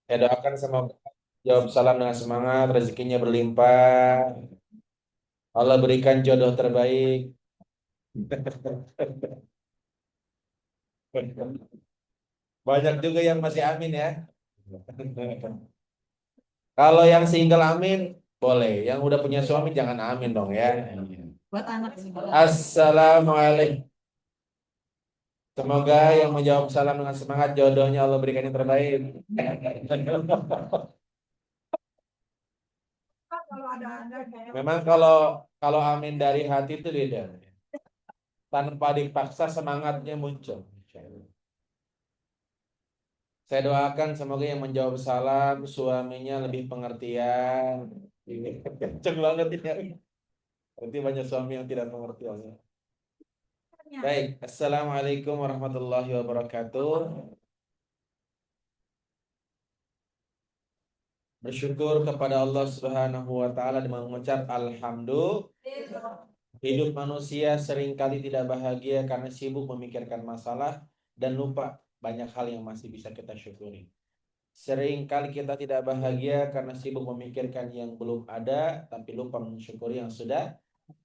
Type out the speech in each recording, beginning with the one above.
Saya doakan semoga jawab salam dengan semangat, rezekinya berlimpah. Allah berikan jodoh terbaik. Banyak juga yang masih amin ya. Kalau yang single amin, boleh. Yang udah punya suami jangan amin dong ya. Buat anak sih. Assalamualaikum. Semoga yang menjawab salam dengan semangat jodohnya Allah berikan yang terbaik. Kalau ada Memang kalau amin dari hati itu beda. Tanpa dipaksa semangatnya muncul. Saya doakan semoga yang menjawab salam suaminya lebih pengertian. Ini kenceng banget ini. Berarti banyak suami yang tidak pengertian. Baik, Assalamualaikum warahmatullahi wabarakatuh. Bersyukur kepada Allah Subhanahu wa taala dengan mengucap alhamdulillah. Hidup manusia seringkali tidak bahagia karena sibuk memikirkan masalah dan lupa banyak hal yang masih bisa kita syukuri. Seringkali kita tidak bahagia karena sibuk memikirkan yang belum ada tapi lupa mensyukuri yang sudah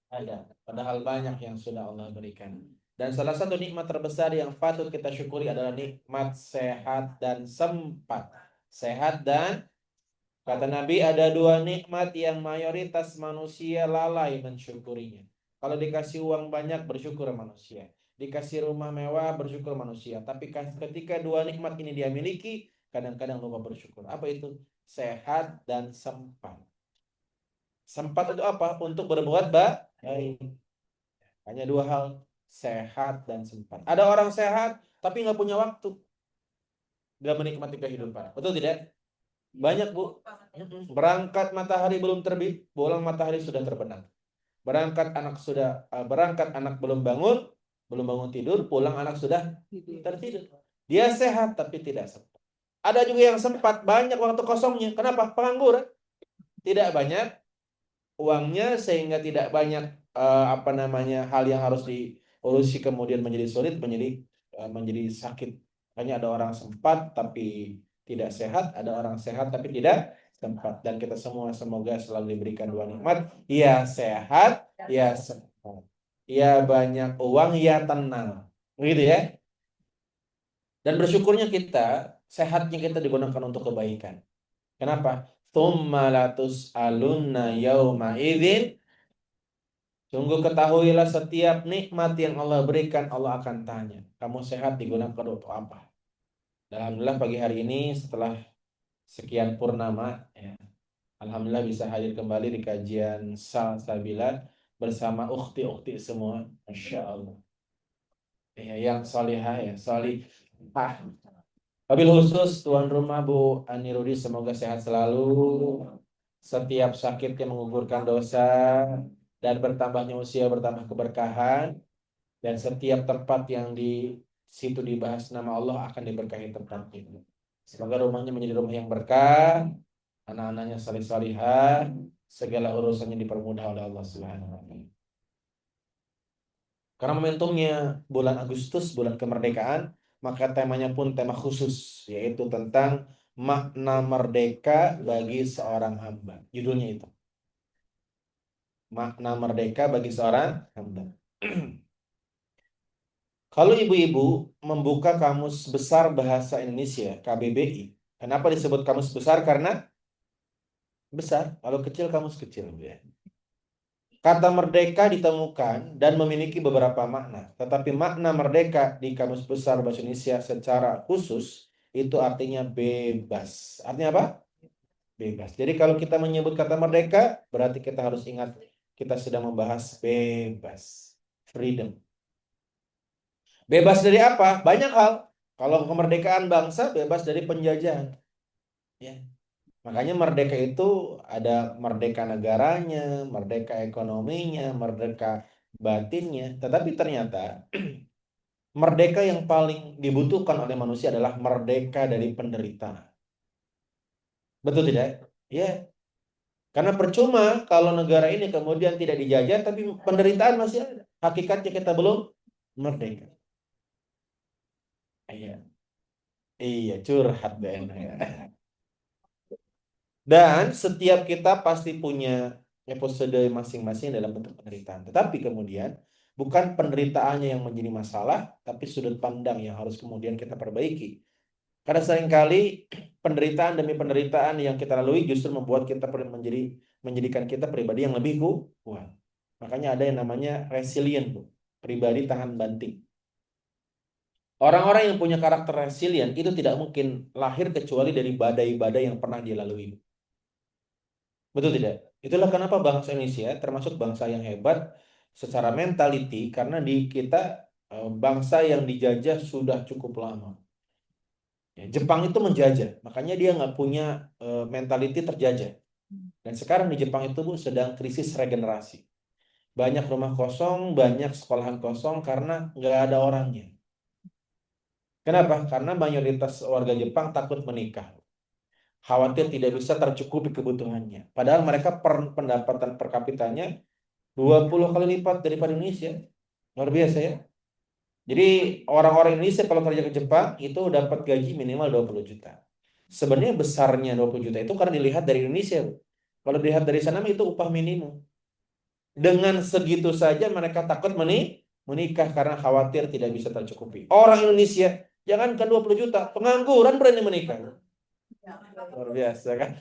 ada. Padahal banyak yang sudah Allah berikan. Dan salah satu nikmat terbesar yang patut kita syukuri adalah nikmat sehat dan sempat. Sehat dan Kata Nabi ada dua nikmat yang mayoritas manusia lalai mensyukurinya. Kalau dikasih uang banyak bersyukur manusia. Dikasih rumah mewah bersyukur manusia. Tapi ketika dua nikmat ini dia miliki, kadang-kadang lupa bersyukur. Apa itu? Sehat dan sempat. Sempat itu apa? Untuk berbuat baik. Hanya dua hal. Sehat dan sempat. Ada orang sehat tapi nggak punya waktu. Nggak menikmati kehidupan. Betul tidak? Banyak bu. Berangkat matahari belum terbit, pulang matahari sudah terbenam. Berangkat anak belum bangun tidur, pulang anak sudah tertidur. Dia sehat tapi tidak sempat. Ada juga yang sempat, banyak waktu kosongnya. Kenapa? Pengangguran. Tidak banyak uangnya sehingga tidak banyak apa namanya hal yang harus diurusi kemudian menjadi sulit, menjadi sakit. Hanya ada orang sempat tapi tidak sehat, ada orang sehat tapi tidak sempat. Dan kita semua semoga selalu diberikan dua nikmat. Ya sehat, ya sempat. Ya banyak uang, ya tenang. Begitu ya. Dan bersyukurnya kita, sehatnya kita digunakan untuk kebaikan. Kenapa? Tsumma latus'alunna yauma idzin. Sungguh ketahuilah setiap nikmat yang Allah berikan Allah akan tanya. Kamu sehat digunakan untuk apa? Dan Alhamdulillah pagi hari ini setelah sekian purnama ya, Alhamdulillah bisa hadir kembali di kajian Salsabila bersama ukhti-ukhti semua. Masya Allah. Ya, yang salihah ya, salihah. Wabil khusus tuan rumah Bu Ani Rudi semoga sehat selalu. Setiap sakit yang menggugurkan dosa dan bertambahnya usia bertambah keberkahan. Dan setiap tempat yang di situ dibahas nama Allah akan diberkahi tempat itu. Semoga rumahnya menjadi rumah yang berkah, anak-anaknya salih salihah, segala urusannya dipermudah oleh Allah Subhanahu wa taala. Karena momentumnya bulan Agustus, bulan kemerdekaan, maka temanya pun tema khusus, yaitu tentang makna merdeka bagi seorang hamba. Judulnya itu, makna merdeka bagi seorang hamba. Kalau ibu-ibu membuka Kamus Besar Bahasa Indonesia, KBBI, kenapa disebut kamus besar? Karena besar, kalau kecil kamus kecil. Ya. Kata merdeka ditemukan dan memiliki beberapa makna. Tetapi makna merdeka di Kamus Besar Bahasa Indonesia secara khusus itu artinya bebas. Artinya apa? Bebas. Jadi kalau kita menyebut kata merdeka, berarti kita harus ingat kita sedang membahas bebas. Freedom. Bebas dari apa? Banyak hal. Kalau kemerdekaan bangsa bebas dari penjajahan. Ya. Makanya merdeka itu ada merdeka negaranya, merdeka ekonominya, merdeka batinnya. Tetapi ternyata merdeka yang paling dibutuhkan oleh manusia adalah merdeka dari penderitaan. Betul tidak? Ya, karena percuma kalau negara ini kemudian tidak dijajah, tapi penderitaan masih ada. Hakikatnya kita belum merdeka. Iya, iya curhat Ben. Dan setiap kita pasti punya episode masing-masing dalam bentuk penderitaan. Tetapi kemudian bukan penderitaannya yang menjadi masalah, tapi sudut pandang yang harus kemudian kita perbaiki. Karena seringkali penderitaan demi penderitaan yang kita lalui justru membuat kita menjadikan kita pribadi yang lebih kuat. Makanya ada yang namanya resilient, Bu. Pribadi tahan banting. Orang-orang yang punya karakter resilient itu tidak mungkin lahir kecuali dari badai-badai yang pernah dia lalui. Betul tidak? Itulah kenapa bangsa Indonesia termasuk bangsa yang hebat secara mentality, karena di kita bangsa yang dijajah sudah cukup lama. Ya, Jepang itu menjajah, makanya dia nggak punya mentality terjajah. Dan sekarang di Jepang itu, Bu, sedang krisis regenerasi. Banyak rumah kosong, banyak sekolahan kosong karena nggak ada orangnya. Kenapa? Karena mayoritas warga Jepang takut menikah. Khawatir tidak bisa tercukupi kebutuhannya. Padahal mereka pendapatan per kapitanya 20 kali lipat daripada Indonesia. Luar biasa ya. Jadi orang-orang Indonesia kalau kerja ke Jepang itu dapat gaji minimal 20 juta. Sebenarnya besarnya 20 juta itu karena dilihat dari Indonesia. Kalau dilihat dari sana itu upah minimum. Dengan segitu saja mereka takut menikah karena khawatir tidak bisa tercukupi. Orang Indonesia jangankan 20 juta, pengangguran berani menikah. Luar biasa kan.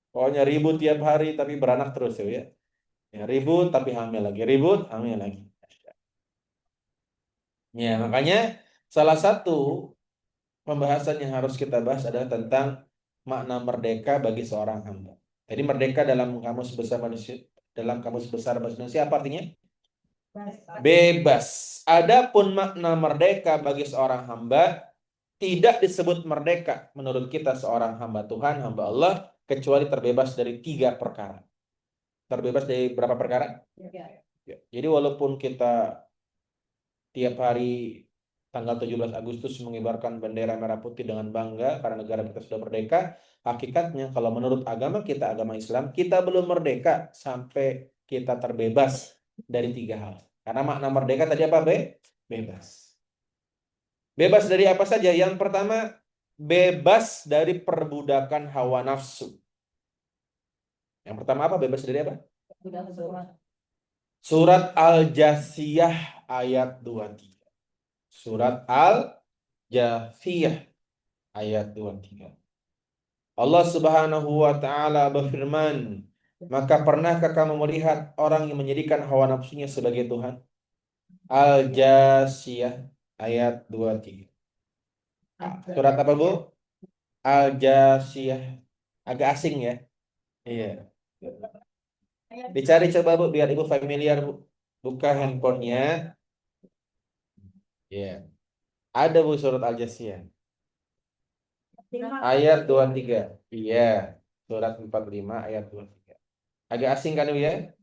Pokoknya ribut tiap hari tapi beranak terus ya. Ya, ribut tapi hamil lagi, ribut, hamil lagi. Ya, makanya salah satu pembahasan yang harus kita bahas adalah tentang makna merdeka bagi seorang hamba. Jadi merdeka dalam kamus besar manusia, dalam kamus besar bahasa Indonesia apa artinya? Bebas. Adapun makna merdeka bagi seorang hamba tidak disebut merdeka menurut kita seorang hamba Tuhan, hamba Allah, kecuali terbebas dari 3 perkara. Terbebas dari berapa perkara? Ya. Jadi walaupun kita tiap hari tanggal 17 Agustus mengibarkan bendera merah putih dengan bangga karena negara kita sudah merdeka, hakikatnya kalau menurut agama kita, agama Islam, kita belum merdeka sampai kita terbebas dari 3 hal. Karena makna merdeka tadi apa, Bebas. Bebas dari apa saja? Yang pertama, bebas dari perbudakan hawa nafsu. Yang pertama apa? Bebas dari apa? Surat Al-Jasiyah ayat 23. Surat Al-Jasiyah ayat 23. Allah Subhanahu wa taala berfirman, "Maka pernahkah kamu melihat orang yang menjadikan hawa nafsunya sebagai Tuhan?" Al-Jasiyah ayat 23. Surat apa, Bu? Al-Jasiyah. Agak asing ya? Iya. Dicari coba, Bu, biar Ibu familiar, Bu. Buka handphonenya. Iya. Ada, Bu, surat Al-Jasiyah. Ayat 23. Iya. Surat 45 ayat 23. Agak asing kan, Bu, ya?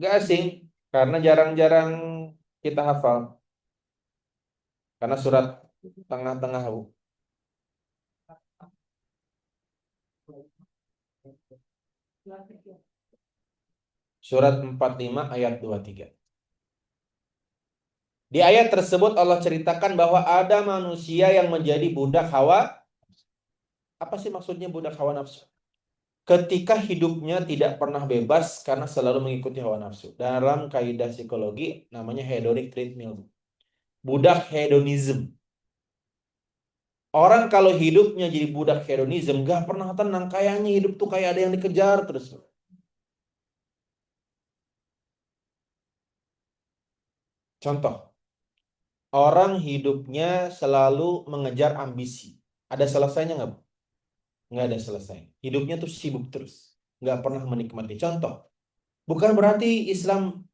Agak asing. Karena jarang-jarang kita hafal. Karena surat tengah-tengah, Bu. Surat 45 ayat 23. Di ayat tersebut Allah ceritakan bahwa ada manusia yang menjadi budak hawa. Apa sih maksudnya budak hawa nafsu? Ketika hidupnya tidak pernah bebas karena selalu mengikuti hawa nafsu. Dalam kaidah psikologi namanya hedonic treadmill. Budak hedonism. Orang kalau hidupnya jadi budak hedonism gak pernah tenang. Kayaknya hidup tuh kayak ada yang dikejar terus. Contoh. Orang hidupnya selalu mengejar ambisi. Ada selesainya nggak, Bu? Nggak ada selesai. Hidupnya tuh sibuk terus. Nggak pernah menikmati. Contoh. Bukan berarti Islam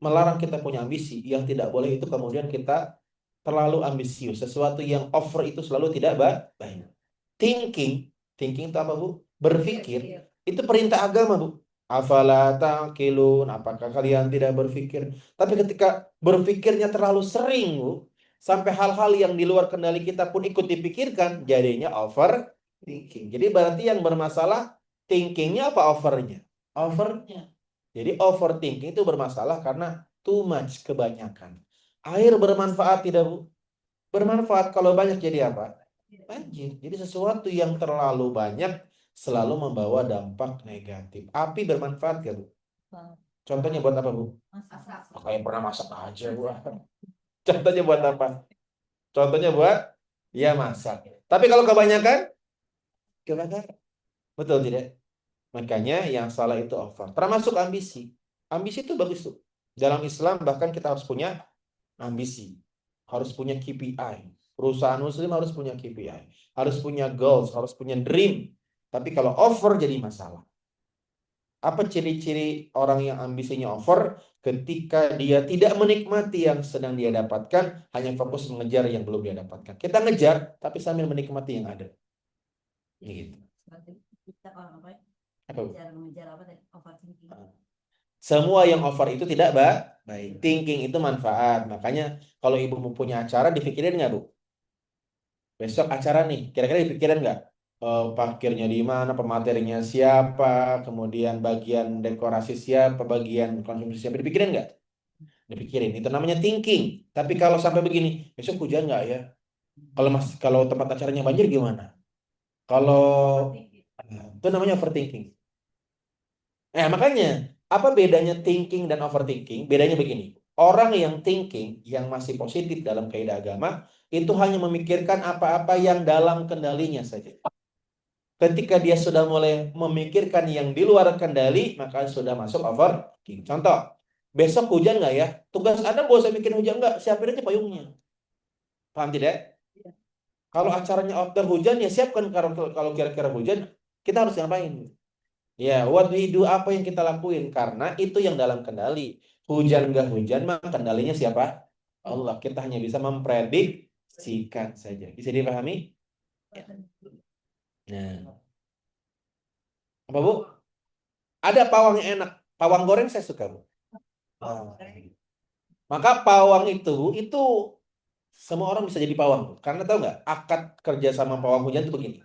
melarang kita punya ambisi. Yang tidak boleh itu kemudian kita terlalu ambisius. Sesuatu yang over itu selalu tidak baik. Thinking itu apa, Bu? Berpikir. Itu perintah agama, Bu. Afala taqilun, apakah kalian tidak berpikir? Tapi ketika berpikirnya terlalu sering, Bu, sampai hal-hal yang di luar kendali kita pun ikut dipikirkan, jadinya overthinking. Jadi berarti yang bermasalah thinkingnya apa overnya? Overnya. Jadi overthinking itu bermasalah karena too much, kebanyakan. Air bermanfaat tidak, Bu? Bermanfaat. Kalau banyak jadi apa? Banjir. Jadi sesuatu yang terlalu banyak selalu membawa dampak negatif. Api bermanfaat gak, Bu? Contohnya buat apa, Bu? Masak. Kayak pernah masak aja, Bu. Contohnya buat apa? Contohnya buat ya masak. Tapi kalau kebanyakan kebakar. Betul tidak? Makanya yang salah itu over. Termasuk ambisi. Ambisi itu bagus tuh. Dalam Islam bahkan kita harus punya ambisi. Harus punya KPI. Perusahaan muslim harus punya KPI. Harus punya goals, harus punya dream. Tapi kalau over jadi masalah. Apa ciri-ciri orang yang ambisinya over? Ketika dia tidak menikmati yang sedang dia dapatkan, hanya fokus mengejar yang belum dia dapatkan. Kita ngejar, tapi sambil menikmati yang ada. Gitu. Kita kalau apa? Apa, Bu? Mengejar apa tadi? Overthinking. Semua yang over itu tidak baik. Thinking itu manfaat. Makanya kalau ibu mau punya acara, dipikirin nggak, Bu? Besok acara nih, kira-kira dipikirin nggak? Parkirnya di mana, pematerinya siapa, kemudian bagian dekorasi siapa, bagian konsumsi siapa, dipikirin nggak? Dipikirin. Itu namanya thinking. Tapi kalau sampai begini, besok hujan nggak ya? Kalau tempat acaranya banjir gimana? Kalau itu namanya overthinking. Makanya apa bedanya thinking dan overthinking? Bedanya begini. Orang yang thinking, yang masih positif dalam kaidah agama, itu hanya memikirkan apa-apa yang dalam kendalinya saja. Ketika dia sudah mulai memikirkan yang di luar kendali, maka sudah masuk overthinking. Contoh, besok hujan nggak ya? Tugas Anda gak usah mikir hujan nggak, siapin aja payungnya. Paham tidak? Kalau acaranya outdoor hujan, ya siapkan kalau kira-kira hujan, kita harus ngapain? Ya, what we do, apa yang kita lakuin? Karena itu yang dalam kendali. Hujan nggak hujan, mah kendalinya siapa? Allah. Kita hanya bisa memprediksikan saja. Bisa dipahami? Nah, apa, Bu? Ada pawang yang enak. Pawang goreng saya suka, Bu. Ah. Maka pawang itu semua orang bisa jadi pawang, Bu. Karena tahu nggak, akad kerja sama pawang hujan itu begini.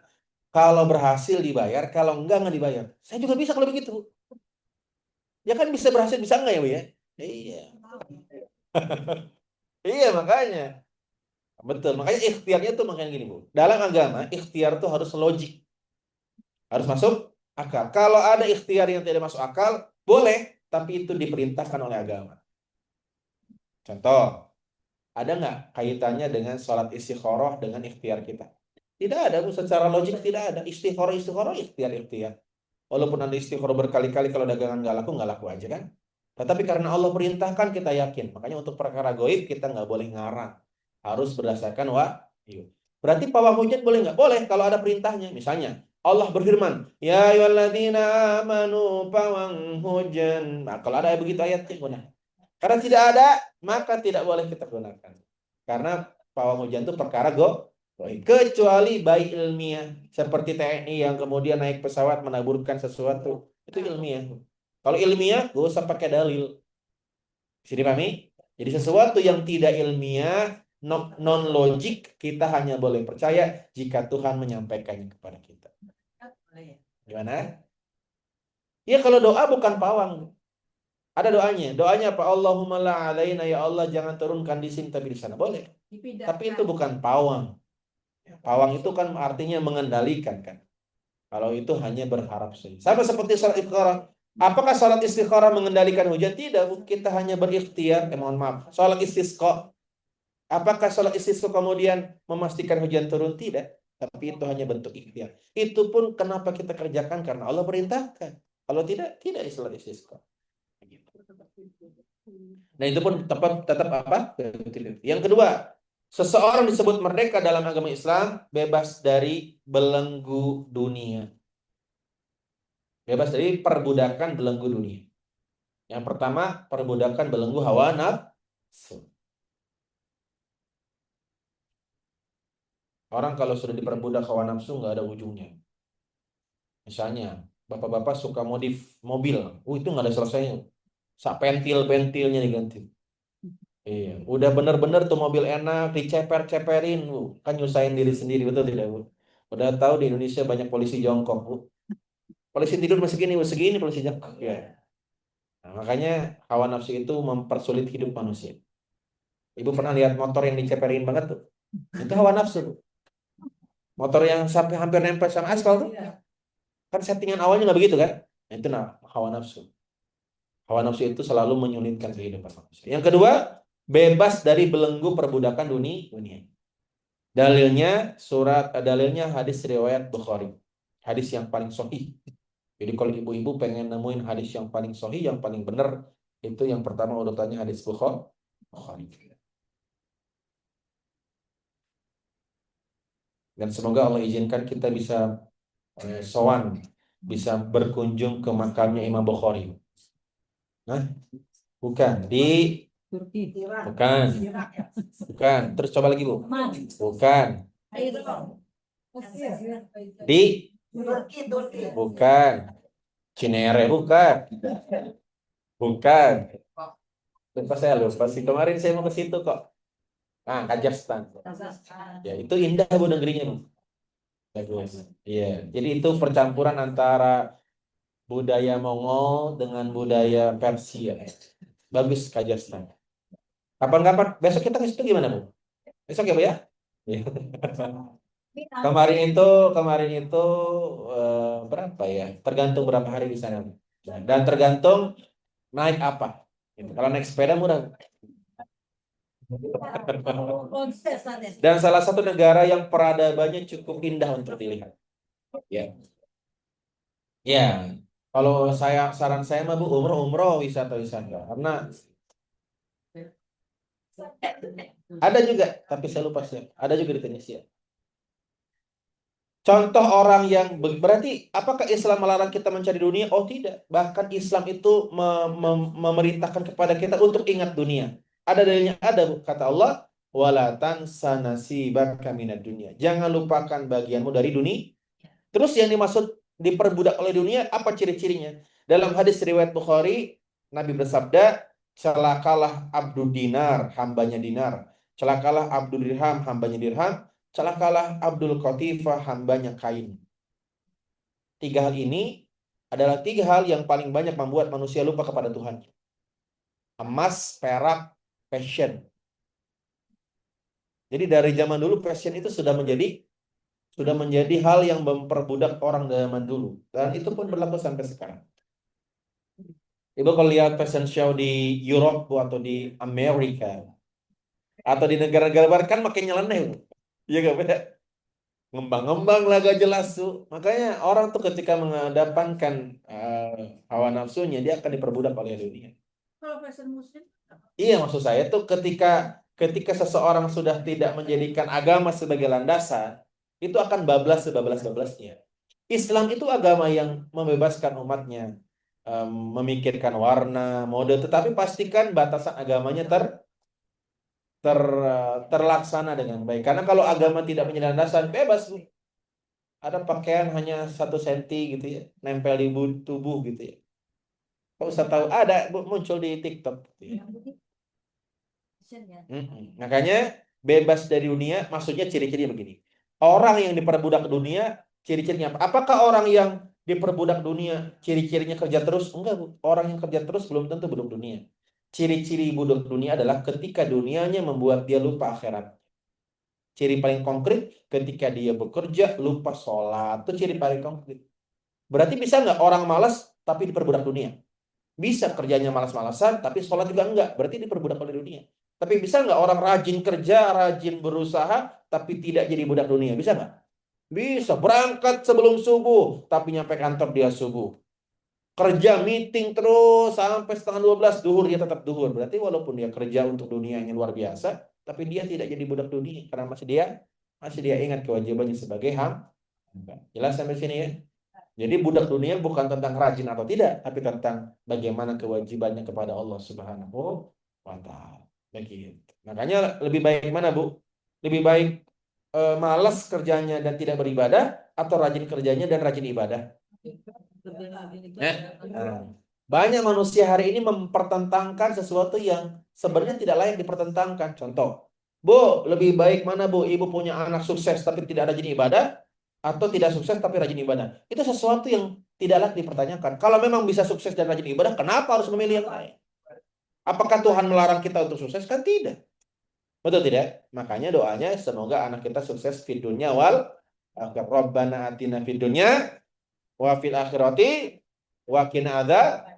Kalau berhasil dibayar, kalau nggak dibayar. Saya juga bisa kalau begitu, Bu. Ya kan bisa berhasil, bisa enggak ya, Bu ya? Iya. Iya, makanya. Betul. Makanya ikhtiarnya tuh makanya gini, Bu. Dalam agama, ikhtiar tuh harus logik. Harus masuk akal. Kalau ada ikhtiar yang tidak masuk akal, boleh. Tapi itu diperintahkan oleh agama. Contoh, ada nggak kaitannya dengan sholat istikharah dengan ikhtiar kita? Tidak ada, Bu. Secara logik tidak ada. Istikharah, ikhtiar. Walaupun Anda istikharah berkali-kali, kalau dagangan nggak laku aja kan. Tetapi karena Allah perintahkan, kita yakin. Makanya untuk perkara goib kita nggak boleh ngarang. Harus berdasarkan wahyu. Berarti pawang hujan boleh nggak? Boleh kalau ada perintahnya. Misalnya Allah berfirman, ya ayyuhalladzina amanu pawang hujan. Nah, kalau ada begitu ayatnya, guna. Karena tidak ada, maka tidak boleh kita gunakan. Karena pawang hujan itu perkara goib. Kecuali baik ilmiah. Seperti TNI yang kemudian naik pesawat menaburkan sesuatu. Itu ilmiah. Kalau ilmiah, gak usah pakai dalil. Bisa dipahami? Jadi sesuatu yang tidak ilmiah, non-logik, kita hanya boleh percaya jika Tuhan menyampaikannya kepada kita. Gimana? Ya kalau doa bukan pawang. Ada doanya. Doanya apa? Allahumma la alaina, ya Allah jangan turunkan di sini tapi di sana. Boleh. Tapi itu bukan pawang. Pawang itu kan artinya mengendalikan kan. Kalau itu hanya berharap saja. Sama seperti salat istikharah. Apakah salat istikharah mengendalikan hujan? Tidak. Kita hanya berikhtiar. Mohon maaf. Salat istisqa. Apakah salat istisqa kemudian memastikan hujan turun? Tidak. Tapi itu hanya bentuk ikhtiar. Itu pun kenapa kita kerjakan? Karena Allah perintahkan. Kalau tidak, tidak salat istisqa. Nah itu pun tetap apa? Yang kedua, seseorang disebut merdeka dalam agama Islam bebas dari belenggu dunia. Bebas dari perbudakan belenggu dunia. Yang pertama, perbudakan belenggu hawa nafsu. Orang kalau sudah diperbudak hawa nafsu nggak ada ujungnya. Misalnya, bapak-bapak suka modif mobil. Itu nggak ada selesainya. Pentil-pentilnya diganti. Iya, udah bener-bener tuh mobil enak, diceper-ceperin, Bu. Kan nyusahin diri sendiri, betul tidak, Bu? Udah tahu di Indonesia banyak polisi jongkok, Bu. Polisi tidur masih segini polisi jongkok. Ya. Nah, makanya hawa nafsu itu mempersulit hidup manusia. Ibu pernah lihat motor yang diceperin banget tuh? Itu hawa nafsu, Bu. Motor yang sampai hampir nempel sama aspal tuh. Kan settingan awalnya nggak begitu kan? Nah, itu hawa nafsu. Hawa nafsu itu selalu menyulitkan kehidupan manusia. Yang kedua, bebas dari belenggu perbudakan dunia. Dalilnya hadis riwayat Bukhari. Hadis yang paling sahih. Jadi kalau ibu-ibu pengen nemuin hadis yang paling sahih, yang paling benar, itu yang pertama urutannya hadis Bukhari. Dan semoga Allah izinkan kita bisa sowan, bisa berkunjung ke makamnya Imam Bukhari. Nah, bukan di Turki. bukan, bukan. Terus coba lagi Bu. Bukan di bukan Cinere, bukan. Lupa saya lupa sih kemarin saya mau ke situ kok. Nah, Kazakhstan. Ya, itu indah Bu negerinya Bu. Bagus. Iya, jadi itu percampuran antara budaya Mongol dengan budaya Persia. Bagus Kazakhstan. Kapan-kapan besok kita ke situ gimana Bu? Besok ya Bu ya? Iya. Kemarin itu berapa ya? Tergantung berapa hari di sana. Dan tergantung naik apa. Gitu. Kalau naik sepeda murah. Dan salah satu negara yang peradabannya cukup indah untuk dilihat. Ya. Ya. Kalau saran saya mah Bu umroh wisata. Karena ada juga, tapi saya lupa sih. Ada juga di Tunisia. Contoh orang yang berarti apakah Islam melarang kita mencari dunia? Oh tidak. Bahkan Islam itu memerintahkan kepada kita untuk ingat dunia. Ada dalilnya ada Bu. Kata Allah, wala tansa nasibaka minad dunya. Jangan lupakan bagianmu dari dunia. Terus yang dimaksud diperbudak oleh dunia apa ciri-cirinya? Dalam hadis riwayat Bukhari, Nabi bersabda, celakalah abdul dinar, hambanya dinar. Celakalah abdul dirham, hambanya dirham. Celakalah Abdul Qatifah, hambanya Kain. 3 hal ini adalah 3 hal yang paling banyak membuat manusia lupa kepada Tuhan. Emas, perak, passion. Jadi dari zaman dulu passion itu sudah menjadi hal yang memperbudak orang zaman dulu. Dan itu pun berlaku sampai sekarang. Ibu kalau lihat fashion show di Europe atau di Amerika atau di negara-negara barat kan makin nyeleneh. Iya gak beda? Ngembang-ngembang lah gak jelas tuh. Makanya orang tuh ketika mengedepankan hawa nafsunya dia akan diperbudak oleh dunia. Kalau fashion muslim? Iya maksud saya tuh ketika seseorang sudah tidak menjadikan agama sebagai landasan, itu akan bablas sebablas-bablasnya. Islam itu agama yang membebaskan umatnya memikirkan warna, mode, tetapi pastikan batasan agamanya terlaksana dengan baik. Karena kalau agama tidak menjadi landasan, bebas Bu. Ada pakaian hanya 1 senti gitu ya, nempel di tubuh gitu ya. Kok usah tahu ada muncul di TikTok gitu ya. Makanya bebas dari dunia, maksudnya ciri-cirinya begini. Orang yang diperbudak dunia, ciri-cirinya apa? Apakah orang yang diperbudak dunia, ciri-cirinya kerja terus? Enggak, Bu. Orang yang kerja terus belum tentu budak dunia. Ciri-ciri budak dunia adalah ketika dunianya membuat dia lupa akhirat. Ciri paling konkret ketika dia bekerja lupa sholat. Itu ciri paling konkret. Berarti bisa nggak orang malas tapi diperbudak dunia? Bisa kerjanya malas-malasan tapi sholat juga enggak. Berarti diperbudak oleh dunia. Tapi bisa nggak orang rajin kerja, rajin berusaha tapi tidak jadi budak dunia? Bisa nggak? Bisa. Berangkat sebelum subuh tapi nyampe kantor dia subuh. Kerja meeting terus sampai setengah 12 duhur dia tetap duhur. Berarti walaupun dia kerja untuk dunia yang luar biasa, tapi dia tidak jadi budak dunia karena masih dia ingat kewajibannya sebagai hamba. Jelas sampai sini ya? Jadi budak dunia bukan tentang rajin atau tidak, tapi tentang bagaimana kewajibannya kepada Allah Subhanahu wa taala. Begitu. Makanya lebih baik mana, Bu? Lebih baik malas kerjanya dan tidak beribadah atau rajin kerjanya dan rajin ibadah? Banyak manusia hari ini mempertentangkan sesuatu yang sebenarnya tidak layak dipertentangkan. Contoh, Bu, lebih baik mana Bu, Ibu punya anak sukses tapi tidak rajin ibadah, atau tidak sukses tapi rajin ibadah? Itu sesuatu yang tidak layak dipertanyakan. Kalau memang bisa sukses dan rajin ibadah, kenapa harus memilih yang lain? Apakah Tuhan melarang kita untuk sukses? Kan tidak. Betul tidak? Makanya doanya semoga anak kita sukses di dunia wal akhirah. Rabbana atina fid dunya wa fil akhirati wa qina adzab.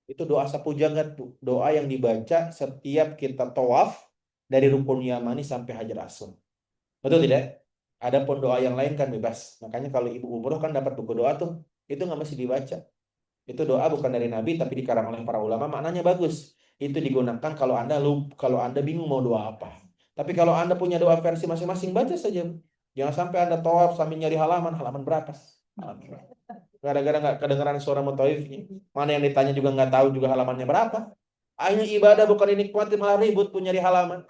Itu doa sapu jagat, Bu. Doa yang dibaca setiap kita tawaf dari rukun Yamani sampai Hajar Aswad. Betul tidak? Adapun doa yang lain kan bebas. Makanya kalau ibu umroh kan dapat buku doa tuh, itu nggak mesti dibaca. Itu doa bukan dari Nabi tapi dikarang oleh para ulama, maknanya bagus. Itu digunakan kalau Anda bingung mau doa apa. Tapi kalau Anda punya doa versi masing-masing, baca saja. Jangan sampai Anda tawaf sambil nyari halaman berapa? Halaman berapa? Gara-gara nggak kedengeran suara mutaifnya. Mana yang ditanya juga nggak tahu juga halamannya berapa. Akhirnya ibadah bukan dinikmati malah ribut pun nyari halaman.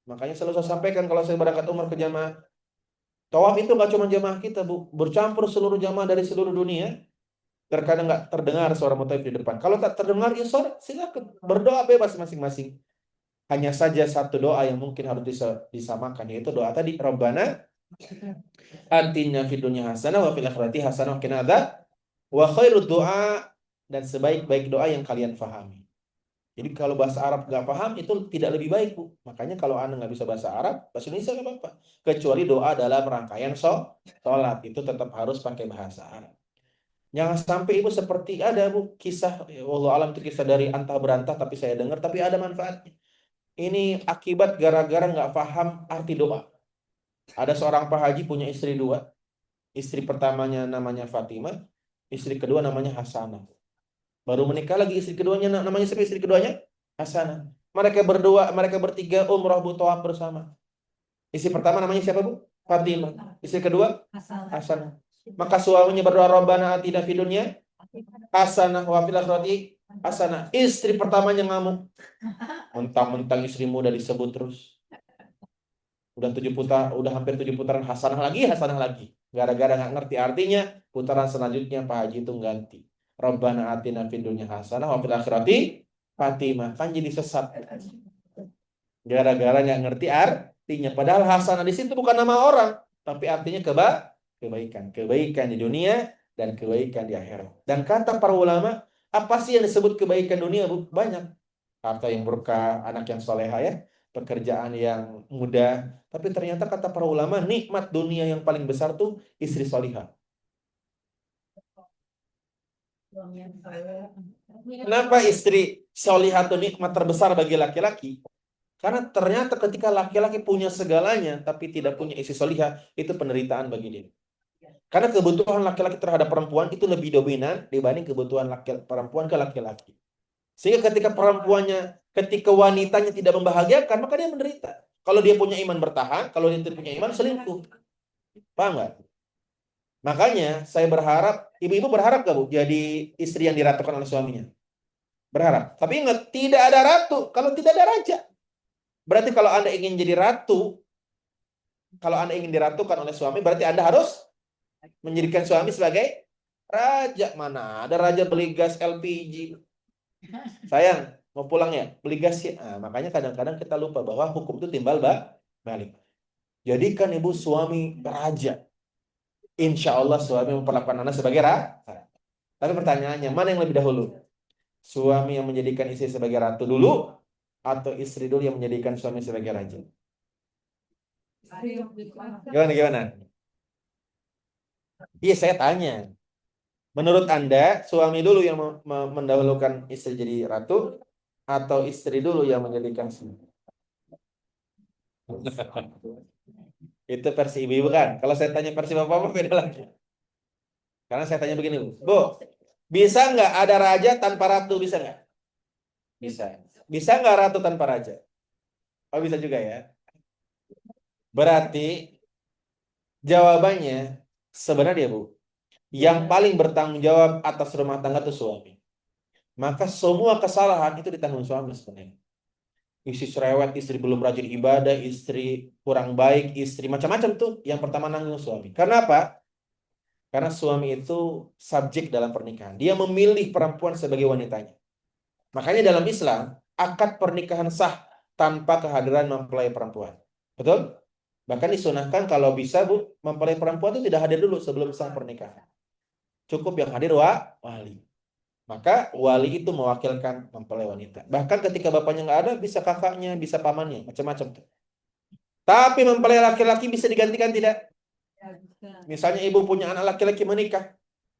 Makanya selalu saya sampaikan kalau saya berangkat umrah ke jamaah, tawaf itu nggak cuma jamaah kita, Bu, bercampur seluruh jamaah dari seluruh dunia. Terkadang nggak terdengar suara mutaif di depan. Kalau tak terdengar, ya silakan berdoa bebas masing-masing. Hanya saja satu doa yang mungkin harus disamakan, yaitu doa tadi, Rabbana atina fid dunya hasanah wa fil akhirati hasanah wa qina adzab wa khairud doa, dan sebaik-baik doa yang kalian fahami. Jadi kalau bahasa Arab nggak paham itu tidak lebih baik, Bu. Makanya kalau Anda nggak bisa bahasa Arab, bahasa Indonesia nggak apa-apa. Kecuali doa dalam rangkaian sholat itu tetap harus pakai bahasa Arab. Jangan sampai ibu seperti ada, Bu, kisah, wallahu alam itu kisah dari antah berantah tapi saya dengar tapi ada manfaatnya. Ini akibat gara-gara nggak paham arti doa. Ada seorang Pak Haji punya istri dua. Istri pertamanya namanya Fatimah, istri kedua namanya Hasanah. Baru menikah lagi istri keduanya namanya siapa istri keduanya? Hasanah. Mereka bertiga umrah, Bu, tawaf bersama. Istri pertama namanya siapa, Bu? Fatimah. Istri kedua Hasanah. Maka suaminya berdoa Rabbana atina fid dunya hasanah wa fil akhirati hasanah. Istri pertamanya ngamuk. Mentang-mentang istri muda disebut terus. Udah hampir 7 putaran hasanah lagi. Gara-gara nggak ngerti artinya, putaran selanjutnya Pak Haji itu ganti. Rabbana atina fid dunya hasanah wa fil akhirati Fatimah. Kan jadi sesat. Gara-gara nggak ngerti artinya. Padahal hasanah di situ bukan nama orang, tapi artinya kebaikan. Kebaikan di dunia dan kebaikan di akhirat. Dan kata para ulama, apa sih yang disebut kebaikan dunia, Bu? Banyak. Harta yang berkah, anak yang soleha ya, pekerjaan yang mudah. Tapi ternyata kata para ulama, nikmat dunia yang paling besar tuh istri solihah. Kenapa istri solihah tuh nikmat terbesar bagi laki-laki? Karena ternyata ketika laki-laki punya segalanya tapi tidak punya istri solihah, itu penderitaan bagi dia. Karena kebutuhan laki-laki terhadap perempuan itu lebih dominan dibanding kebutuhan perempuan ke laki-laki. Sehingga ketika wanitanya tidak membahagiakan, maka dia menderita. Kalau dia punya iman bertahan, kalau dia tidak punya iman selingkuh. Paham nggak? Makanya saya berharap, ibu-ibu berharap gak, Bu, jadi istri yang diratukan oleh suaminya? Berharap. Tapi ingat, tidak ada ratu kalau tidak ada raja. Berarti kalau Anda ingin jadi ratu, kalau Anda ingin diratukan oleh suami, berarti Anda harus menjadikan suami sebagai raja. Mana ada raja beli gas LPG? Sayang, mau pulang ya? Beli gas ya? Nah, makanya kadang-kadang kita lupa bahwa hukum itu timbal balik. Jadikan ibu suami raja. Insya Allah suami memperlakukan Anda sebagai raja. Tapi pertanyaannya, mana yang lebih dahulu? Suami yang menjadikan istri sebagai ratu dulu, atau istri dulu yang menjadikan suami sebagai raja? Gimana? Iya, saya tanya. Menurut Anda, suami dulu yang mendahulukan istri jadi ratu, atau istri dulu yang menjadikan suami? Itu versi ibu-ibu kan? Kalau saya tanya versi bapak-bapak beda lagi. Karena saya tanya begini, Bu, bisa nggak ada raja tanpa ratu? Bisa nggak? Bisa. Bisa nggak ratu tanpa raja? Oh, bisa juga ya. Berarti jawabannya sebenarnya, Bu, yang paling bertanggung jawab atas rumah tangga itu suami. Maka semua kesalahan itu ditanggung suami sebenarnya. Istri cerewet, istri belum rajin ibadah, istri kurang baik, istri macam-macam tuh yang pertama nanggung suami. Karena apa? Karena suami itu subjek dalam pernikahan. Dia memilih perempuan sebagai wanitanya. Makanya dalam Islam, akad pernikahan sah tanpa kehadiran mempelai perempuan. Betul? Bahkan disunahkan kalau bisa, Bu, mempelai perempuan itu tidak hadir dulu sebelum sah pernikahan. Cukup yang hadir wali. Maka wali itu mewakilkan mempelai wanita. Bahkan ketika bapaknya nggak ada, bisa kakaknya, bisa pamannya, macam-macam tuh. Tapi mempelai laki-laki bisa digantikan tidak? Misalnya ibu punya anak laki-laki menikah,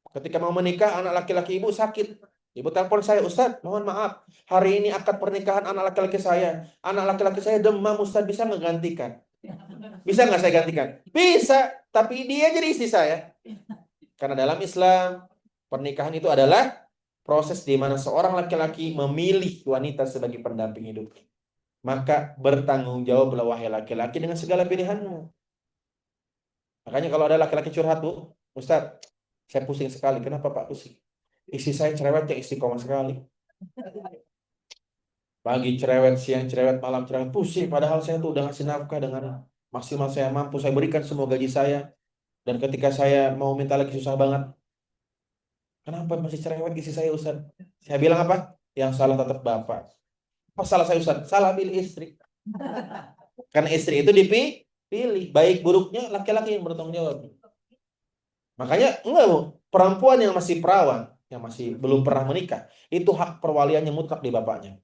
Ketika mau menikah, anak laki-laki ibu sakit. Ibu telepon saya, Ustadz, mohon maaf. Hari ini akad pernikahan anak laki-laki saya. Anak laki-laki saya demam, Ustadz bisa nggak gantikan? Bisa nggak saya gantikan? Bisa, tapi dia jadi istri saya. Karena dalam Islam, pernikahan itu adalah proses di mana seorang laki-laki memilih wanita sebagai pendamping hidup. Maka bertanggung jawablah wahai laki-laki dengan segala pilihanmu. Makanya kalau ada laki-laki curhat, Bu, Ustadz, saya pusing sekali. Kenapa Pak pusing? Istri saya cerewet ya istiqomah sekali. Pagi cerewet, siang cerewet, malam cerewet. Pusing, padahal saya tuh udah ngasih nafkah dengan maksimal saya mampu. Saya berikan semua gaji saya. Dan ketika saya mau minta lagi susah banget. Kenapa masih cerewet istri saya, Ustadz? Saya bilang apa? Yang salah tetap Bapak. Apa salah saya, Ustadz? Salah pilih istri. Karena istri itu dipilih. Baik buruknya laki-laki yang bertanggung jawab. Makanya enggak, Bu. Perempuan yang masih perawan, yang masih belum pernah menikah, itu hak perwaliannya mutlak di bapaknya.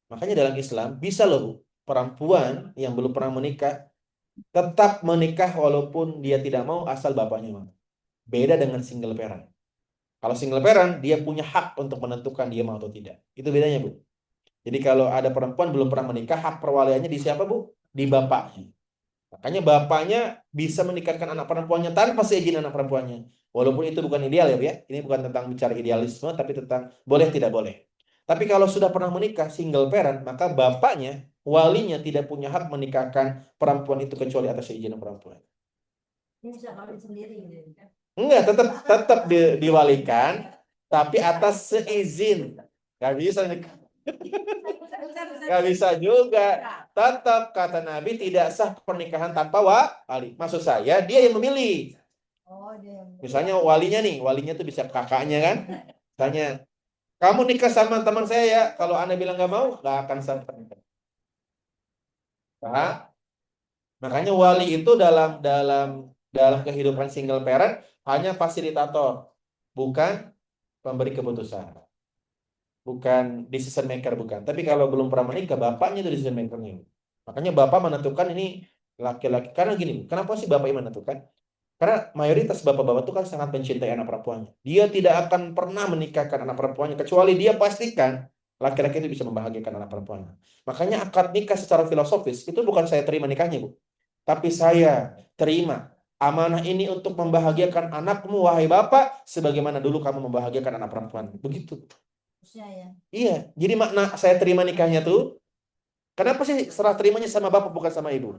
Makanya dalam Islam bisa loh, Bu, perempuan yang belum pernah menikah tetap menikah walaupun dia tidak mau asal bapaknya mau. Beda dengan single parent. Kalau single parent dia punya hak untuk menentukan dia mau atau tidak. Itu bedanya, Bu. Jadi kalau ada perempuan belum pernah menikah, hak perwaliannya di siapa, Bu? Di bapaknya. Makanya bapaknya bisa menikahkan anak perempuannya tanpa seizin anak perempuannya. Walaupun itu bukan ideal ya, Bu, ya. Ini bukan tentang bicara idealisme, tapi tentang boleh tidak boleh. Tapi kalau sudah pernah menikah single parent, maka bapaknya, walinya tidak punya hak menikahkan perempuan itu kecuali atas izin perempuan. Ini bisa kawin sendiri gitu kan. Enggak, tetap diwalikan, tapi atas seizin. Gak bisa, gak bisa juga. Tetap kata Nabi tidak sah pernikahan tanpa wali. Maksud saya dia yang memilih. Oh, dia yang Misalnya walinya nih, walinya tuh bisa kakaknya kan. Tanya, kamu nikah sama teman saya ya. Kalau Anda bilang nggak mau, nggak akan sah pernikahan. Nah, makanya wali itu dalam kehidupan single parent hanya fasilitator, bukan pemberi keputusan, bukan decision maker, bukan. Tapi kalau belum pernah menikah, bapaknya itu decision makernya. Makanya bapak menentukan ini laki-laki. Karena gini, kenapa sih bapak yang menentukan? Karena mayoritas bapak-bapak itu kan sangat mencintai anak perempuannya. Dia tidak akan pernah menikahkan anak perempuannya kecuali dia pastikan laki-laki itu bisa membahagiakan anak perempuannya. Makanya akad nikah secara filosofis itu bukan saya terima nikahnya, Bu. Tapi saya terima amanah ini untuk membahagiakan anakmu, wahai bapak, sebagaimana dulu kamu membahagiakan anak perempuan. Begitu. harusnya ya. Iya, jadi makna saya terima nikahnya tuh, kenapa sih serah terimanya sama bapak bukan sama ibu?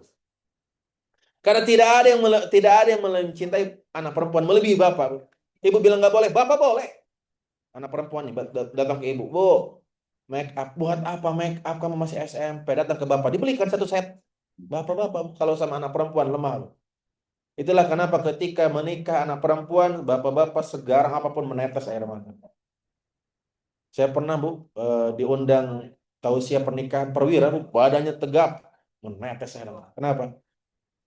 Karena tidak ada yang mencintai anak perempuan melebihi bapak. Ibu bilang nggak boleh, bapak boleh. Anak perempuan nih datang ke ibu, Bu, make up buat apa make up, kamu masih SMP, datang ke bapak dibelikan satu set. Bapak-bapak kalau sama anak perempuan lemah. Itulah kenapa ketika menikah anak perempuan, bapak-bapak segarang apapun menetes air mata. Saya pernah, Bu, diundang tausiah pernikahan perwira, Bu, badannya tegap, menetes air mata. Kenapa?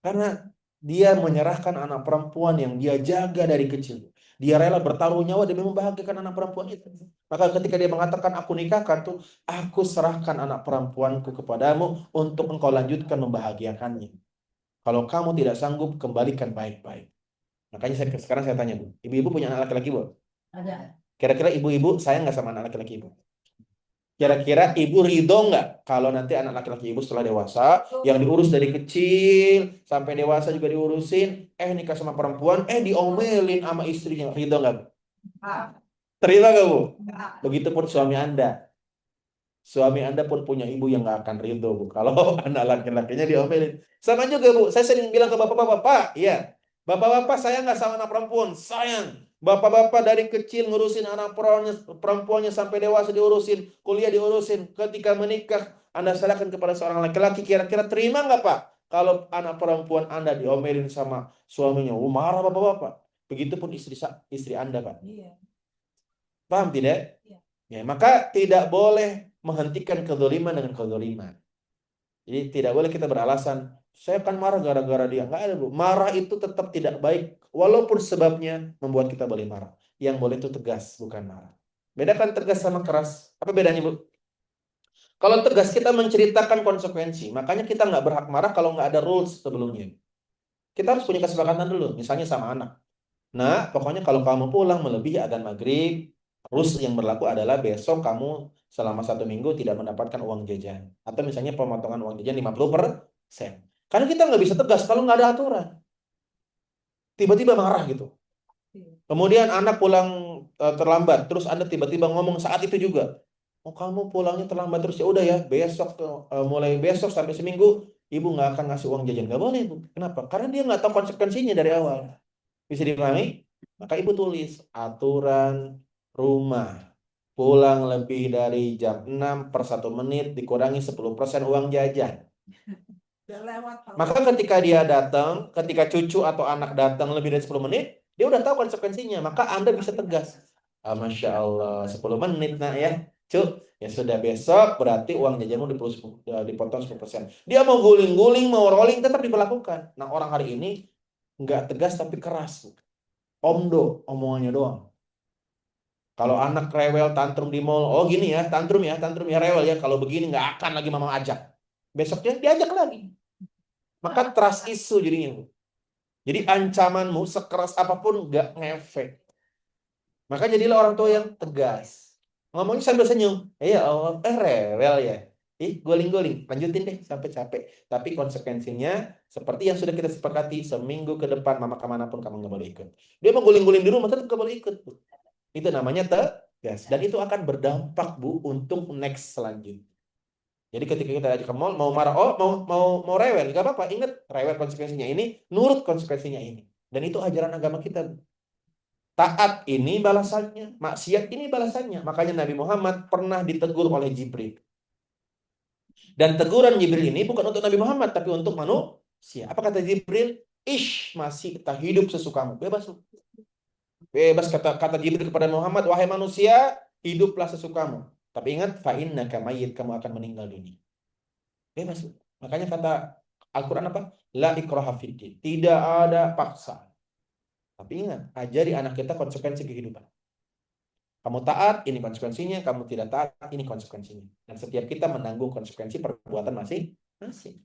Karena dia menyerahkan anak perempuan yang dia jaga dari kecil. Dia rela bertaruh nyawa demi membahagiakan anak perempuan itu. Maka ketika dia mengatakan aku nikahkan tuh, aku serahkan anak perempuanku kepadamu untuk engkau lanjutkan membahagiakannya. Kalau kamu tidak sanggup, kembalikan baik-baik. Makanya sekarang saya tanya, Bu. Ibu-ibu punya anak laki-laki, Bu? Ada. Kira-kira ibu-ibu sayang nggak sama anak laki-laki ibu? Kira-kira ibu ridho nggak kalau nanti anak laki-laki ibu setelah dewasa, yang diurus dari kecil sampai dewasa juga diurusin, nikah sama perempuan, diomelin sama istrinya, ridho nggak, Bu? Terima nggak, Bu? Begitupun suami Anda. Suami Anda pun punya ibu yang nggak akan ridho, Bu, kalau anak laki-lakinya diomelin. Sama juga, Bu. Saya sering bilang ke bapak-bapak, Pak, iya, bapak-bapak saya nggak sama anak perempuan, sayang. Bapak-bapak dari kecil ngurusin anak perempuannya sampai dewasa diurusin, kuliah diurusin. Ketika menikah, Anda serahkan kepada seorang laki-laki. Kira-kira terima nggak, Pak? Kalau anak perempuan Anda diomelin sama suaminya, marah bapak-bapak. Begitupun istri Anda, Pak. Iya. Paham tidak? Iya. Ya, maka tidak boleh menghentikan kezaliman dengan kezaliman. Jadi tidak boleh kita beralasan, saya akan marah gara-gara dia. Nggak ada, Bu. Marah itu tetap tidak baik, walaupun sebabnya membuat kita boleh marah. Yang boleh itu tegas, bukan marah. Bedakan tegas sama keras. Apa bedanya, Bu? Kalau tegas kita menceritakan konsekuensi, makanya kita nggak berhak marah kalau nggak ada rules sebelumnya. Kita harus punya kesepakatan dulu, misalnya sama anak. Nah, pokoknya kalau kamu pulang melebihi adzan maghrib, rules yang berlaku adalah besok kamu selama 1 minggu tidak mendapatkan uang jajan. Atau misalnya pemotongan uang jajan 50%. Karena kita nggak bisa tegas kalau nggak ada aturan. Tiba-tiba marah gitu. Kemudian anak pulang terlambat, terus Anda tiba-tiba ngomong saat itu juga, oh kamu pulangnya terlambat terus ya udah ya, besok mulai besok sampai seminggu ibu nggak akan ngasih uang jajan. Nggak boleh bu. Kenapa? Karena dia nggak tahu konsekuensinya dari awal. Bisa dipahami? Maka ibu tulis aturan rumah. Pulang lebih dari jam 6 per 1 menit dikurangi 10% uang jajan. Maka ketika dia datang, ketika cucu atau anak datang lebih dari 10 menit, dia udah tahu konsekuensinya. Maka Anda bisa tegas. Ah, Masya Allah, 10 menit nak ya. Cuk, ya sudah besok berarti uang jajanmu dipotong 10%. Dia mau guling-guling, mau rolling, tetap diberlakukan. Nah orang hari ini nggak tegas tapi keras. Omdo, omongannya doang. Kalau anak rewel tantrum di mall, oh gini ya, tantrum ya rewel ya. Kalau begini nggak akan lagi mama ajak. Besoknya diajak lagi. Maka trust issue jadinya. Jadi ancamanmu sekeras apapun nggak ngefek. Maka jadilah orang tua yang tegas. Ngomongnya sambil senyum. Ya Allah, rewel ya. Ih, guling-guling. Lanjutin deh sampai capek. Tapi konsekuensinya seperti yang sudah kita sepakati, seminggu ke depan mama kemanapun kamu nggak boleh ikut. Dia mau guling-guling di rumah tetap nggak boleh ikut. Itu namanya tegas. Dan itu akan berdampak Bu untuk next selanjutnya. Jadi ketika kita ajak ke mall mau marah, oh mau rewel, nggak apa-apa. Ingat rewel konsekuensinya ini, nurut konsekuensinya ini. Dan itu ajaran agama kita. Taat ini balasannya, maksiat ini balasannya. Makanya Nabi Muhammad pernah ditegur oleh Jibril. Dan teguran Jibril ini bukan untuk Nabi Muhammad, tapi untuk manusia. Apa kata Jibril? Ish, masih kita hidup sesukamu. Bebas. Bebas kata Jibril kepada Muhammad, wahai manusia, hiduplah sesukamu. Tapi ingat, fa innaka mayyit, kamu akan meninggal dunia. Bebas. Makanya kata Al-Qur'an apa? La ikraha fiddin. Tidak ada paksa. Tapi ingat, ajari anak kita konsekuensi kehidupan. Kamu taat, ini konsekuensinya. Kamu tidak taat, ini konsekuensinya. Dan setiap kita menanggung konsekuensi perbuatan masing-masing.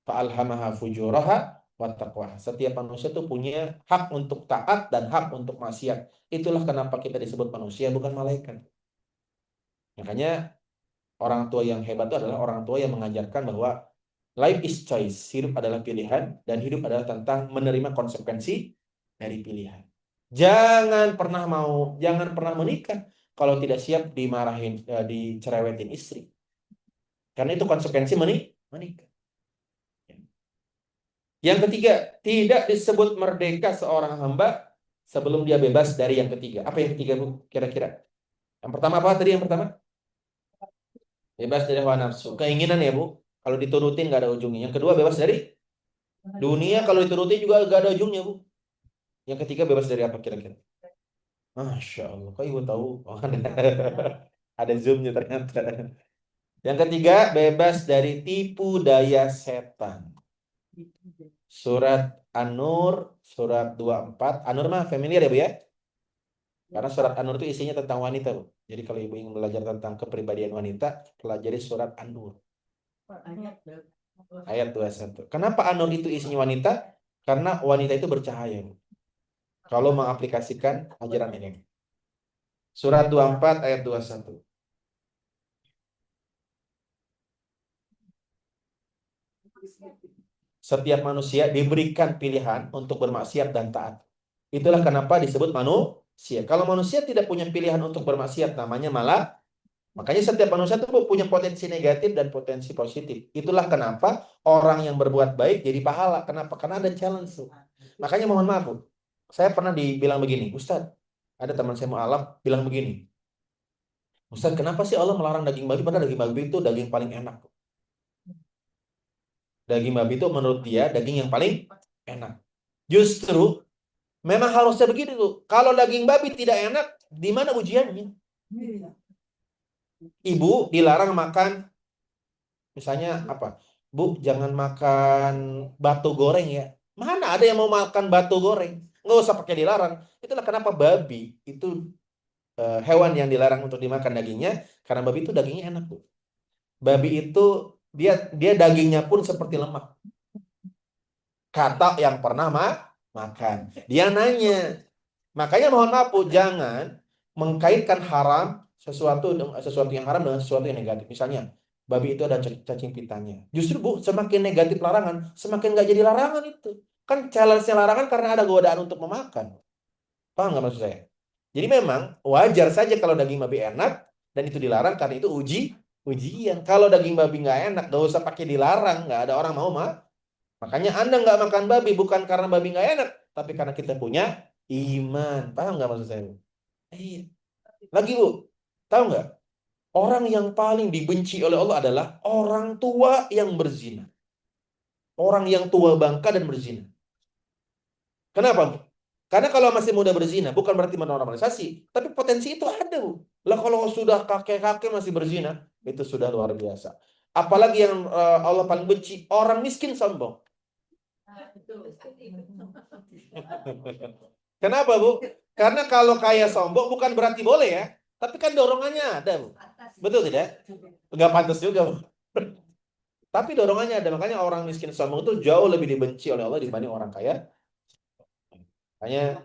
Fa'alhamaha fujuraha wa taqwa. Setiap manusia itu punya hak untuk taat dan hak untuk maksiat. Itulah kenapa kita disebut manusia, bukan malaikat. Makanya orang tua yang hebat itu adalah orang tua yang mengajarkan bahwa life is choice. Hidup adalah pilihan dan hidup adalah tentang menerima konsekuensi dari pilihan. Jangan pernah menikah kalau tidak siap dimarahin, dicerewetin istri. Karena itu konsekuensi menikah. Yang ketiga, tidak disebut merdeka seorang hamba sebelum dia bebas dari yang ketiga. Apa yang ketiga, Bu? Kira-kira. Yang pertama apa tadi yang pertama? Bebas dari hawa nafsu. Keinginan ya, Bu. Kalau diturutin nggak ada ujungnya. Yang kedua, bebas dari dunia. Kalau diturutin juga nggak ada ujungnya, Bu. Yang ketiga, bebas dari apa kira-kira? Masya Allah. Kok Ibu tahu? Oh, ada zoomnya ternyata. Yang ketiga, bebas dari tipu daya setan. Surat An-Nur, surat 24. An-Nur mah familiar ya, Bu ya? Karena surat An-Nur itu isinya tentang wanita, Bu. Jadi kalau Ibu ingin belajar tentang kepribadian wanita, pelajari surat An-Nur. Ayat 21. Kenapa An-Nur itu isinya wanita? Karena wanita itu bercahaya, Bu. Kalau mengaplikasikan ajaran ini. Surat 24 ayat 21. Setiap manusia diberikan pilihan untuk bermaksiat dan taat. Itulah kenapa disebut manusia. Kalau manusia tidak punya pilihan untuk bermaksiat, namanya malah. Makanya setiap manusia itu punya potensi negatif dan potensi positif. Itulah kenapa orang yang berbuat baik jadi pahala. Kenapa? Karena ada challenge. Makanya mohon maaf, Bu. Saya pernah dibilang begini, Ustadz, ada teman saya mualaf bilang begini, Ustadz, kenapa sih Allah melarang daging babi? Padahal daging babi itu daging paling enak. Daging babi itu menurut dia daging yang paling enak. Justru memang harusnya begitu tuh. Kalau daging babi tidak enak, di mana ujiannya? Ibu dilarang makan, misalnya apa? Bu, jangan makan batu goreng ya. Mana ada yang mau makan batu goreng? Nggak usah pakai dilarang. Itulah kenapa babi itu hewan yang dilarang untuk dimakan dagingnya, karena babi itu dagingnya enak, Bu. Babi itu dia dagingnya pun seperti lemak. Kata yang pernah makan. Dia nanya. Makanya mohon maaf Bu, jangan mengkaitkan haram sesuatu yang haram dengan sesuatu yang negatif. Misalnya, babi itu ada cacing pitanya. Justru Bu, semakin negatif larangan, semakin nggak jadi larangan itu. Kan challenge-nya larangan karena ada godaan untuk memakan. Paham nggak maksud saya? Jadi memang wajar saja kalau daging babi enak dan itu dilarang karena itu ujian. Kalau daging babi nggak enak, nggak usah pakai dilarang, nggak ada orang mau mah. Makanya Anda nggak makan babi bukan karena babi nggak enak, tapi karena kita punya iman. Paham nggak maksud saya? Iya. Lagi Bu, tahu nggak? Orang yang paling dibenci oleh Allah adalah orang tua yang berzina. Orang yang tua bangka dan berzina. Kenapa, Bu? Karena kalau masih muda berzina, bukan berarti menormalisasi, tapi potensi itu ada, Bu. Lah kalau sudah kakek-kakek masih berzina, itu sudah luar biasa. Apalagi yang Allah paling benci, orang miskin sombong. Kenapa, Bu? Karena kalau kaya sombong bukan berarti boleh ya, tapi kan dorongannya ada, Bu. Betul tidak? Enggak pantas juga, Bu. Tapi dorongannya ada, makanya orang miskin sombong itu jauh lebih dibenci oleh Allah dibanding orang kaya. Makanya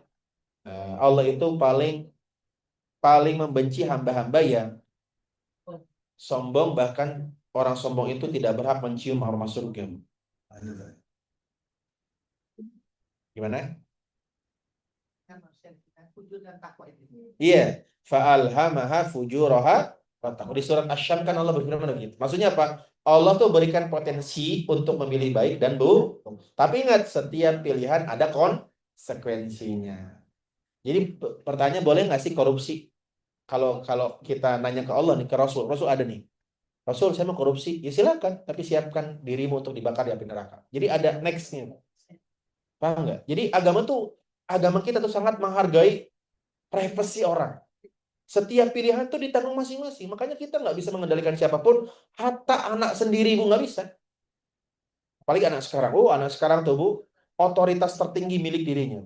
Allah itu paling membenci hamba-hamba yang sombong, bahkan orang sombong itu tidak berhak mencium aroma surga. Gimana? Iya, fa'alhamaha fujuraha wa taqwa. Di surat Asy-Syams kan Allah berfirman begitu. Maksudnya apa? Allah tuh berikan potensi untuk memilih baik dan buruk. Tapi ingat, setiap pilihan ada konsekuensinya. Jadi pertanyaan, boleh nggak sih korupsi? Kalau kita nanya ke Allah nih, ke Rasul ada nih. Rasul, saya mau korupsi. Ya silakan, tapi siapkan dirimu untuk dibakar di api neraka. Jadi ada next-nya. Paham nggak? Jadi agama kita tuh sangat menghargai privasi orang. Setiap pilihan tuh ditanggung masing-masing. Makanya kita nggak bisa mengendalikan siapapun. Hatta anak sendiri Bu nggak bisa. Apalagi anak sekarang. Oh, anak sekarang tuh Bu, otoritas tertinggi milik dirinya.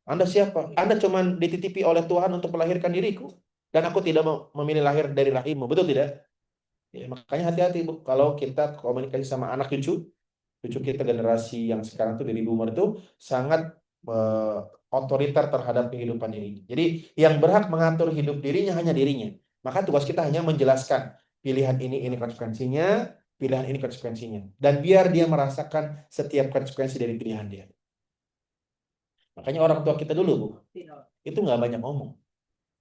Anda siapa? Anda cuma dititipi oleh Tuhan untuk melahirkan diriku. Dan aku tidak mau memilih lahir dari rahimmu. Betul tidak? Ya, makanya hati-hati Bu. Kalau kita komunikasi sama anak cucu kita generasi yang sekarang tuh dari boomer itu sangat otoriter terhadap kehidupan dirinya. Jadi yang berhak mengatur hidup dirinya hanya dirinya. Maka tugas kita hanya menjelaskan pilihan ini konsekuensinya, pilihan ini konsekuensinya. Dan biar dia merasakan setiap konsekuensi dari pilihan dia. Makanya orang tua kita dulu, Bu, itu nggak banyak ngomong.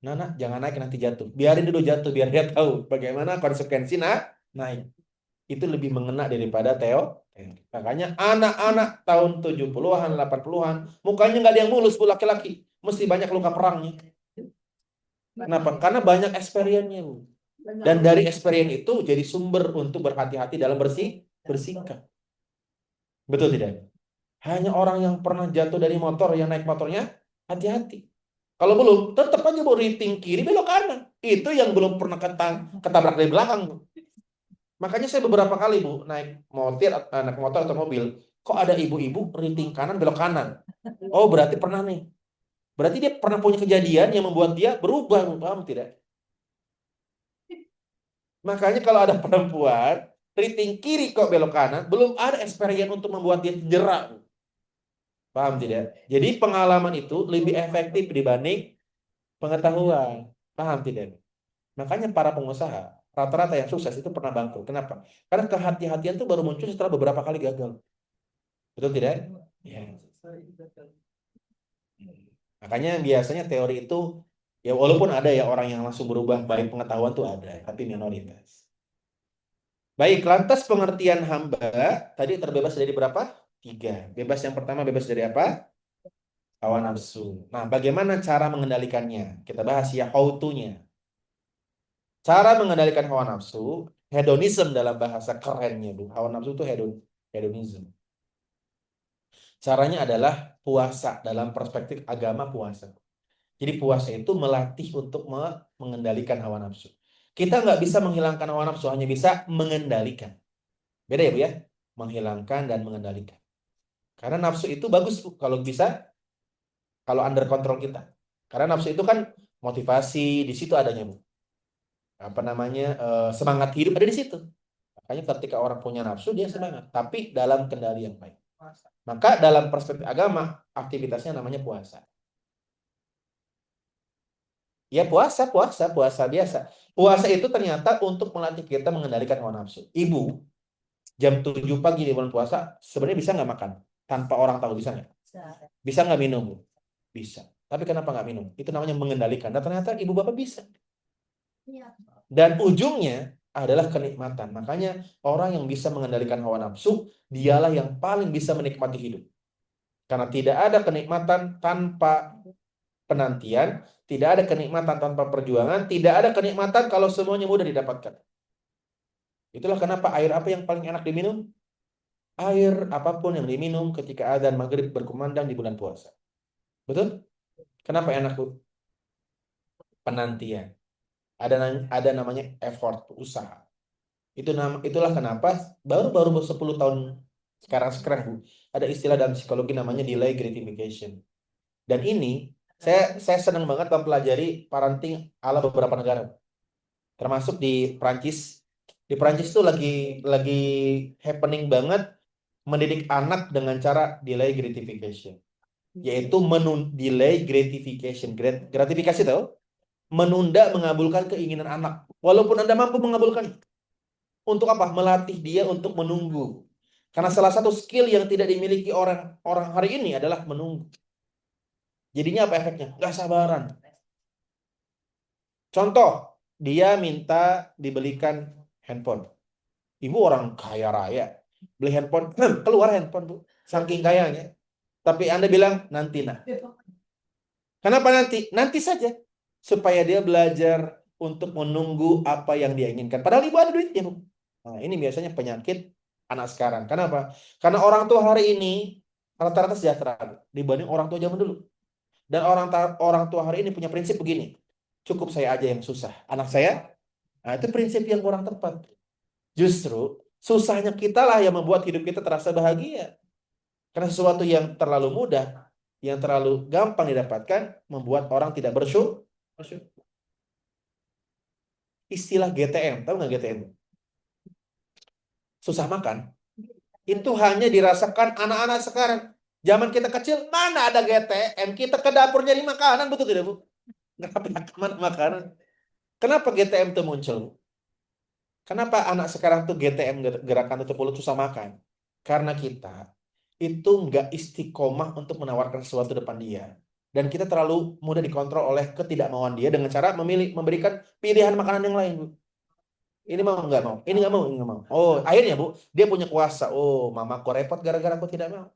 Nah, jangan naik nanti jatuh. Biarin dulu jatuh, biar dia tahu bagaimana konsekuensi naik. Itu lebih mengena daripada teori. Makanya anak-anak tahun 70-an, 80-an, mukanya nggak ada yang mulus, Bu, laki-laki. Mesti banyak luka perangnya. Kenapa? Karena banyak experience-nya, Bu. Dan dari experience itu jadi sumber untuk berhati-hati dalam bersikap. Betul tidak? Hanya orang yang pernah jatuh dari motor, yang naik motornya, hati-hati. Kalau belum, tetap aja Bu, riting kiri, belok kanan. Itu yang belum pernah ketabrak dari belakang, Bu. Makanya saya beberapa kali Bu naik motor atau mobil, kok ada ibu-ibu riting kanan belok kanan. Oh, berarti pernah nih. Berarti dia pernah punya kejadian yang membuat dia berubah, Bu. Paham tidak? Makanya kalau ada perempuan riting kiri kok belok kanan, belum ada experience untuk membuat dia jerak, Bu. Paham tidak? Jadi pengalaman itu lebih efektif dibanding pengetahuan. Paham tidak? Makanya para pengusaha rata-rata yang sukses itu pernah bangkrut. Kenapa? Karena kehati-hatian itu baru muncul setelah beberapa kali gagal. Betul tidak? Ya. Makanya biasanya teori itu, ya walaupun ada ya orang yang langsung berubah baik pengetahuan tuh ada, tapi minoritas. Baik, lantas pengertian hamba tadi terbebas dari berapa? 3. Bebas yang pertama bebas dari apa? Hawa nafsu. Nah, bagaimana cara mengendalikannya? Kita bahas ya how to-nya. Cara mengendalikan hawa nafsu, hedonism dalam bahasa kerennya, Bu. Hawa nafsu itu hedonism. Caranya adalah puasa, dalam perspektif agama puasa. Jadi puasa itu melatih untuk mengendalikan hawa nafsu. Kita nggak bisa menghilangkan hawa nafsu, hanya bisa mengendalikan. Beda ya Bu ya? Menghilangkan dan mengendalikan. Karena nafsu itu bagus Bu, kalau bisa, kalau under control kita. Karena nafsu itu kan motivasi, di situ adanya Bu. Apa namanya, semangat hidup ada di situ. Makanya ketika orang punya nafsu, dia semangat. Tapi dalam kendali yang baik. Maka dalam perspektif agama, aktivitasnya namanya puasa. Ya puasa biasa. Puasa itu ternyata untuk melatih kita mengendalikan hawa nafsu. Ibu, jam 7 pagi di bulan puasa, sebenarnya bisa nggak makan? Tanpa orang tahu, bisa nggak? Bisa nggak minum, Bu? Bisa. Tapi kenapa nggak minum? Itu namanya mengendalikan. Dan ternyata ibu bapak bisa. Dan ujungnya adalah kenikmatan. Makanya orang yang bisa mengendalikan hawa nafsu, dialah yang paling bisa menikmati hidup. Karena tidak ada kenikmatan tanpa penantian, tidak ada kenikmatan tanpa perjuangan, tidak ada kenikmatan kalau semuanya mudah didapatkan. Itulah kenapa air apa yang paling enak diminum? Air apapun yang diminum ketika adzan maghrib berkumandang di bulan puasa. Betul? Kenapa enak, Bu? Penantian. Ada namanya effort, usaha. Itulah kenapa baru 10 tahun sekarang Bu, ada istilah dalam psikologi namanya delay gratification. Dan ini saya senang banget mempelajari parenting ala beberapa negara. Termasuk di Prancis. Di Prancis itu lagi happening banget mendidik anak dengan cara delay gratification. Yaitu delay gratification. Gratifikasi tahu? Menunda mengabulkan keinginan anak. Walaupun Anda mampu mengabulkan. Untuk apa? Melatih dia untuk menunggu. Karena salah satu skill yang tidak dimiliki orang hari ini adalah menunggu. Jadinya apa efeknya? Gak sabaran. Contoh, dia minta dibelikan handphone. Ibu orang kaya raya. Beli handphone, keluar handphone, Bu. Saking kayanya. Tapi Anda bilang, nanti nak. Kenapa nanti? Nanti saja. Supaya dia belajar untuk menunggu apa yang dia inginkan. Padahal ibu ada duitnya, Bu. Nah, ini biasanya penyakit anak sekarang. Kenapa? Karena orang tua hari ini rata-rata sejahtera dibanding orang tua zaman dulu. Dan orang tua hari ini punya prinsip begini. Cukup saya aja yang susah. Anak saya, nah itu prinsip yang kurang tepat. Justru susahnya kita lah yang membuat hidup kita terasa bahagia. Karena sesuatu yang terlalu mudah, yang terlalu gampang didapatkan, membuat orang tidak bersyukur. Istilah GTM, tahu nggak GTM? Susah makan. Itu hanya dirasakan anak-anak sekarang. Zaman kita kecil, mana ada GTM? Kita ke dapur nyari makanan, betul tidak, Bu? Nggak pernah kemana makanan. Kenapa GTM itu muncul? Kenapa anak sekarang tuh GTM, gerakan tutup mulut, susah makan? Karena kita itu nggak istiqomah untuk menawarkan sesuatu depan dia. Dan kita terlalu mudah dikontrol oleh ketidakmauan dia dengan cara memberikan pilihan makanan yang lain, Bu. Ini mau nggak mau, ini nggak mau, ini nggak mau. Oh, akhirnya Bu, dia punya kuasa. Oh, mamaku repot gara-gara aku tidak mau.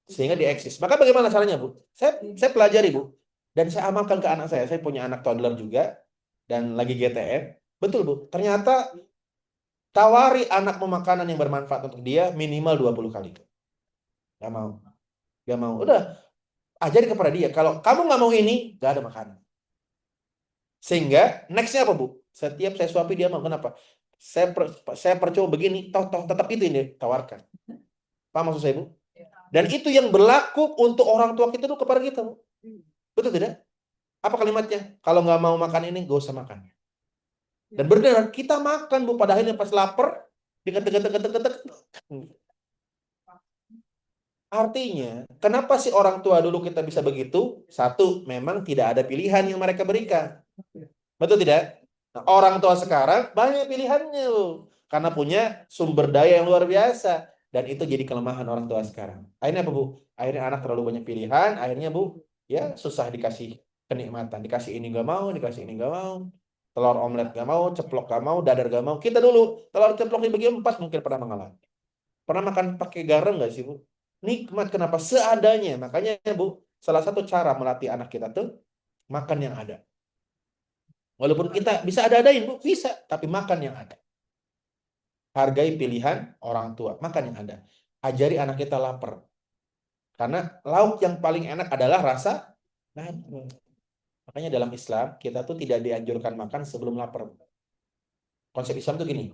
Sehingga dia eksis. Maka bagaimana caranya, Bu? Saya pelajari, Bu. Dan saya amalkan ke anak saya. Saya punya anak toddler juga. Dan lagi GTM. Betul, Bu. Ternyata tawari anakmu makanan yang bermanfaat untuk dia minimal 20 kali. Gak mau. Gak mau. Udah. Ajari kepada dia. Kalau kamu nggak mau ini, gak ada makanan. Sehingga nextnya apa, Bu? Setiap saya suapi dia mau. Kenapa? Saya percuma begini. Toh tetap itu ini tawarkan. Paham maksud saya, Bu? Dan itu yang berlaku untuk orang tua kita tuh kepada kita, Bu. Betul tidak? Apa kalimatnya? Kalau nggak mau makan ini, gak usah makan. Dan benar, kita makan, Bu. Pada akhirnya pas lapar, diketek-ketek. Artinya, kenapa sih orang tua dulu kita bisa begitu? Satu, memang tidak ada pilihan yang mereka berikan. Betul tidak? Nah, orang tua sekarang banyak pilihannya, Bu. Karena punya sumber daya yang luar biasa. Dan itu jadi kelemahan orang tua sekarang. Akhirnya apa, Bu? Akhirnya anak terlalu banyak pilihan. Akhirnya, Bu, ya susah dikasih kenikmatan. Dikasih ini gak mau, dikasih ini gak mau. Telur omelet gak mau, ceplok gak mau, dadar gak mau. Kita dulu, telur ceplok dibagi 4 mungkin pernah mengalami. Pernah makan pakai garam gak sih, Bu? Nikmat, kenapa? Seadanya. Makanya, Bu, salah satu cara melatih anak kita tuh makan yang ada. Walaupun kita bisa ada-adain, Bu, bisa, tapi makan yang ada. Hargai pilihan orang tua, makan yang ada. Ajari anak kita lapar. Karena lauk yang paling enak adalah rasa lapar. Makanya dalam Islam, kita tuh tidak dianjurkan makan sebelum lapar. Konsep Islam tuh gini.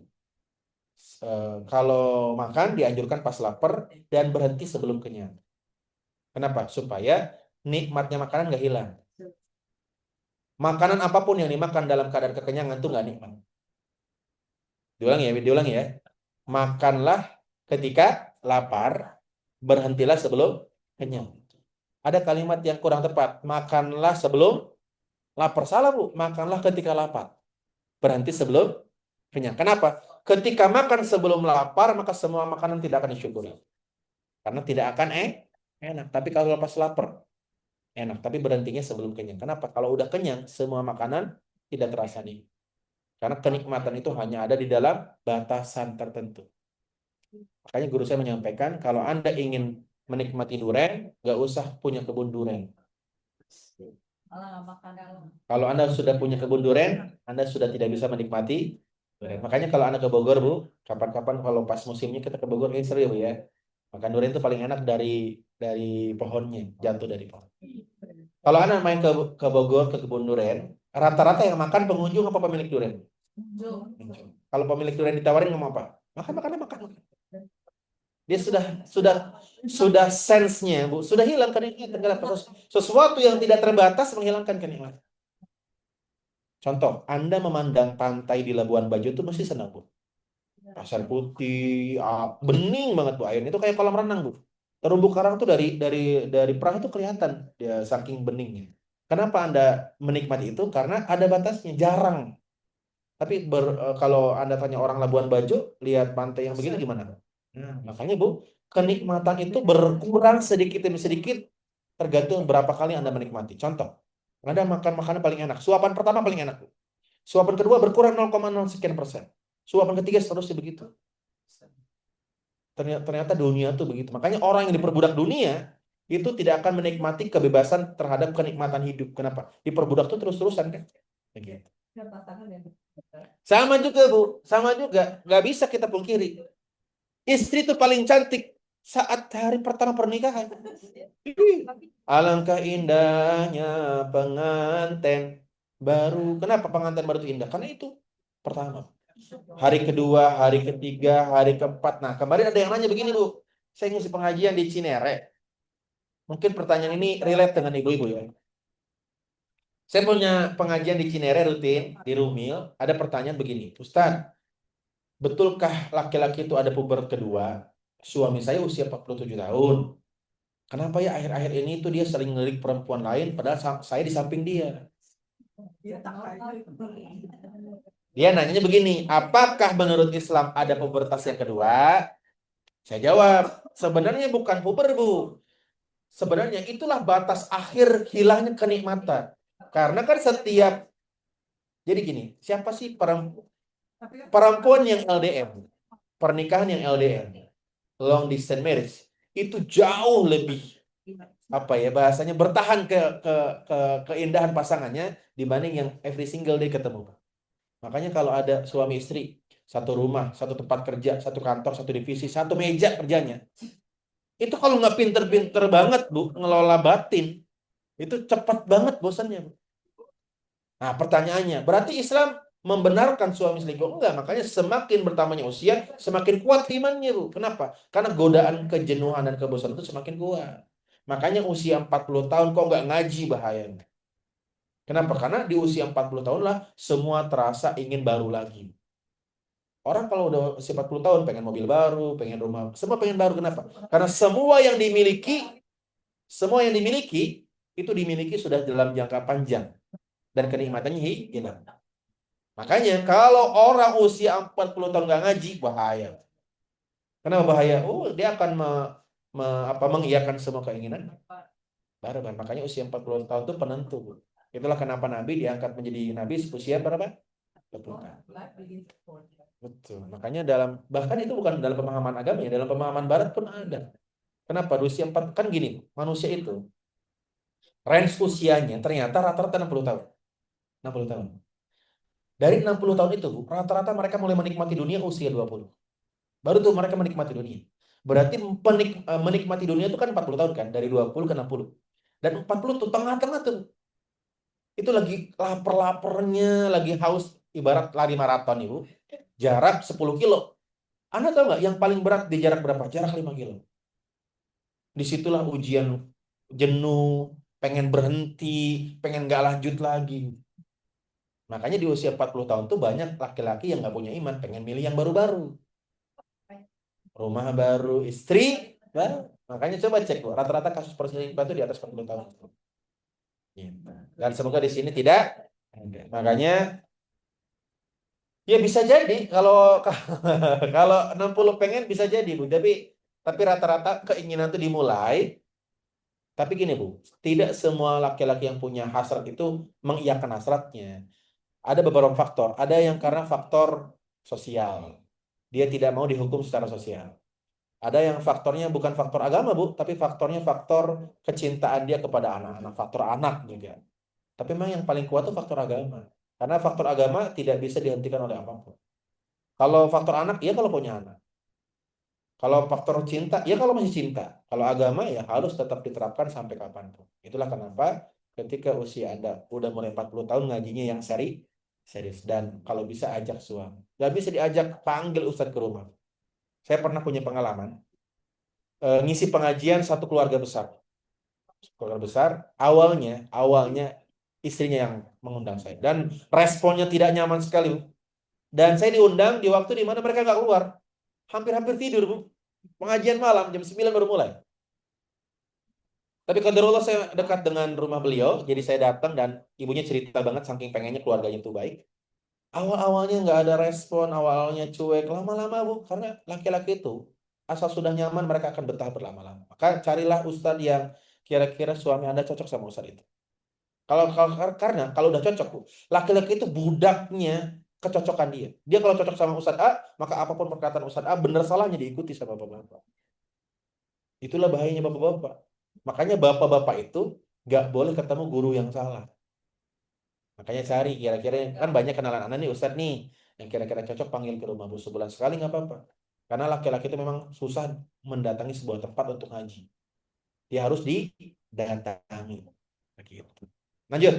Kalau makan dianjurkan pas lapar dan berhenti sebelum kenyang. Kenapa? Supaya nikmatnya makanan nggak hilang. Makanan apapun yang dimakan dalam keadaan kekenyangan itu nggak nikmat. Diulangi ya. Makanlah ketika lapar, berhentilah sebelum kenyang. Ada kalimat yang kurang tepat, makanlah sebelum lapar. Salah, Bu. Makanlah ketika lapar. Berhenti sebelum kenyang. Kenapa? Ketika makan sebelum lapar, maka semua makanan tidak akan disyukuri. Karena tidak akan enak. Tapi kalau lepas lapar, enak. Tapi berhentinya sebelum kenyang. Kenapa? Kalau udah kenyang, semua makanan tidak terasa nih. Karena kenikmatan itu hanya ada di dalam batasan tertentu. Makanya guru saya menyampaikan, kalau Anda ingin menikmati durian, nggak usah punya kebun durian. Malah nggak makan. Kalau Anda sudah punya kebun durian, Anda sudah tidak bisa menikmati durian. Makanya kalau Anda ke Bogor, Bu, kapan-kapan kalau pas musimnya kita ke Bogor, ini seru, Bu, ya. Makan durian itu paling enak dari pohonnya, jatuh dari pohon. Kalau Anda main ke Bogor, ke kebun durian, rata-rata yang makan pengunjung apa pemilik durian? Kalau pemilik durian ditawarin ngomong apa? Makan. Dia sudah sense-nya, Bu, sudah hilang kenikmatan. Sesuatu yang tidak terbatas menghilangkan kenikmatan. Contoh, Anda memandang pantai di Labuan Bajo itu mesti senang, Bu. Pasir putih, bening banget, Bu, airnya itu kayak kolam renang, Bu. Terumbu karang tuh dari perang itu kelihatan dia saking beningnya. Kenapa Anda menikmati itu? Karena ada batasnya, jarang. Tapi kalau Anda tanya orang Labuan Bajo, lihat pantai yang begini gimana? Nah, makanya, Bu, kenikmatan itu berkurang sedikit demi sedikit tergantung berapa kali Anda menikmati. Contoh, Anda makan makanan paling enak. Suapan pertama paling enak, Bu. Suapan kedua berkurang 0,0 sekian persen. Suapan ketiga seterusnya begitu. Ternyata dunia tuh begitu. Makanya orang yang diperbudak dunia itu tidak akan menikmati kebebasan terhadap kenikmatan hidup. Kenapa? Diperbudak tuh terus-terusan kan? Begitu. Sama juga, Bu. Sama juga. Nggak bisa kita pungkiri. Istri itu paling cantik saat hari pertama pernikahan. Alangkah indahnya pengantin baru. Kenapa pengantin baru itu indah? Karena itu pertama. Hari kedua, hari ketiga, hari keempat. Nah, kemarin ada yang nanya begini, Bu. Saya ngisi pengajian di Cinere. Mungkin pertanyaan ini relate dengan ibu-ibu, ya. Saya punya pengajian di Cinere rutin, di Rumil. Ada pertanyaan begini. Ustaz, betulkah laki-laki itu ada puber kedua? Suami saya usia 47 tahun. Kenapa ya akhir-akhir ini tuh dia sering ngelirik perempuan lain padahal saya di samping dia? Dia nanyanya begini, apakah menurut Islam ada pubertas yang kedua? Saya jawab, sebenarnya bukan puber, Bu. Sebenarnya itulah batas akhir hilangnya kenikmatan. Karena kan jadi gini, siapa sih perempuan yang LDM? Pernikahan yang LDM, long distance marriage, itu jauh lebih bahasanya bertahan ke keindahan pasangannya dibanding yang every single day ketemu. Makanya kalau ada suami istri satu rumah, satu tempat kerja, satu kantor, satu divisi, satu meja kerjanya, itu kalau nggak pinter-pinter banget, Bu, ngelola batin, itu cepat banget bosannya, Bu. Nah, pertanyaannya, berarti Islam membenarkan suami selingkuh? Enggak, makanya semakin bertambahnya usia, semakin kuat imannya, Bu. Kenapa? Karena godaan kejenuhan dan kebosanan itu semakin kuat. Makanya usia 40 tahun kok nggak ngaji, bahayanya. Kenapa? Karena di usia 40 tahun lah semua terasa ingin baru lagi. Orang kalau udah usia 40 tahun pengen mobil baru, pengen rumah, semua pengen baru. Kenapa? Karena semua yang dimiliki itu dimiliki sudah dalam jangka panjang dan kenikmatannya hilang. Makanya kalau orang usia 40 tahun nggak ngaji, bahaya. Kenapa bahaya? Dia akan mengiyakan semua keinginan baru. Makanya usia 40 tahun itu penentu. Itulah kenapa Nabi diangkat menjadi Nabi usia berapa? 40 tahun. Betul. Makanya bahkan itu bukan dalam pemahaman agama ya, dalam pemahaman barat pun ada. Kenapa? Di usia 4, kan gini, manusia itu range usianya ternyata rata-rata 60 tahun. 60 tahun. Dari 60 tahun itu, rata-rata mereka mulai menikmati dunia usia 20. Baru tuh mereka menikmati dunia. Berarti menikmati dunia itu kan 40 tahun kan, dari 20 ke 60. Dan 40 tuh tengah-tengah tuh. Itu lagi lapar-laparnya, lagi haus, ibarat lari maraton, Ibu. Jarak 10 kilo. Anda tahu nggak yang paling berat di jarak berapa? Jarak 5 kilo. Disitulah ujian jenuh, pengen berhenti, pengen nggak lanjut lagi. Makanya di usia 40 tahun tuh banyak laki-laki yang nggak punya iman, pengen milih yang baru-baru. rumah baru, istri baru. Makanya coba cek Bu, rata-rata kasus perselingkuhan itu di atas 40 tahun. Gitu. Dan semoga di sini tidak ada. Makanya ya bisa jadi kalau kalau 60 pengen bisa jadi Bu, tapi rata-rata keinginan itu dimulai. Tapi gini Bu, tidak semua laki-laki yang punya hasrat itu mengiyakan hasratnya. Ada beberapa faktor. Ada yang karena faktor sosial. Dia tidak mau dihukum secara sosial. Ada yang faktornya bukan faktor agama, Bu, tapi faktornya faktor kecintaan dia kepada anak-anak, faktor anak juga. Tapi memang yang paling kuat itu faktor agama. Karena faktor agama tidak bisa dihentikan oleh apapun. Kalau faktor anak, ya kalau punya anak. Kalau faktor cinta, ya kalau masih cinta. Kalau agama, ya harus tetap diterapkan sampai kapanpun. Itulah kenapa ketika usia Anda udah mulai 40 tahun ngajinya yang serius. Dan kalau bisa ajak suami. Gak bisa diajak, panggil ustadz ke rumah. Saya pernah punya pengalaman. Ngisi pengajian satu keluarga besar. Keluarga besar, awalnya istrinya yang mengundang saya. Dan responnya tidak nyaman sekali. Dan saya diundang di waktu di mana mereka nggak keluar. Hampir-hampir tidur, Bu. Pengajian malam, jam 9 baru mulai. Tapi qadarullah saya dekat dengan rumah beliau, jadi saya datang dan ibunya cerita banget saking pengennya keluarganya itu baik. Awal-awalnya nggak ada respon, awal-awalnya cuek, lama-lama Bu, karena laki-laki itu asal sudah nyaman mereka akan betah berlama-lama. Maka carilah ustadz yang kira-kira suami Anda cocok sama ustadz itu. Karena kalau udah cocok Bu, laki-laki itu budaknya kecocokan dia. Dia kalau cocok sama ustadz A, maka apapun perkataan ustadz A benar salahnya diikuti sama bapak-bapak. Itulah bahayanya bapak-bapak. Makanya bapak-bapak itu nggak boleh ketemu guru yang salah. Makanya cari kira-kira kan banyak kenalan anak nih Ustadz nih yang kira-kira cocok panggil ke rumah Bu sebulan sekali nggak apa-apa. Karena laki-laki itu memang susah mendatangi sebuah tempat untuk ngaji. Dia harus didatangi. Begitu. Lanjut.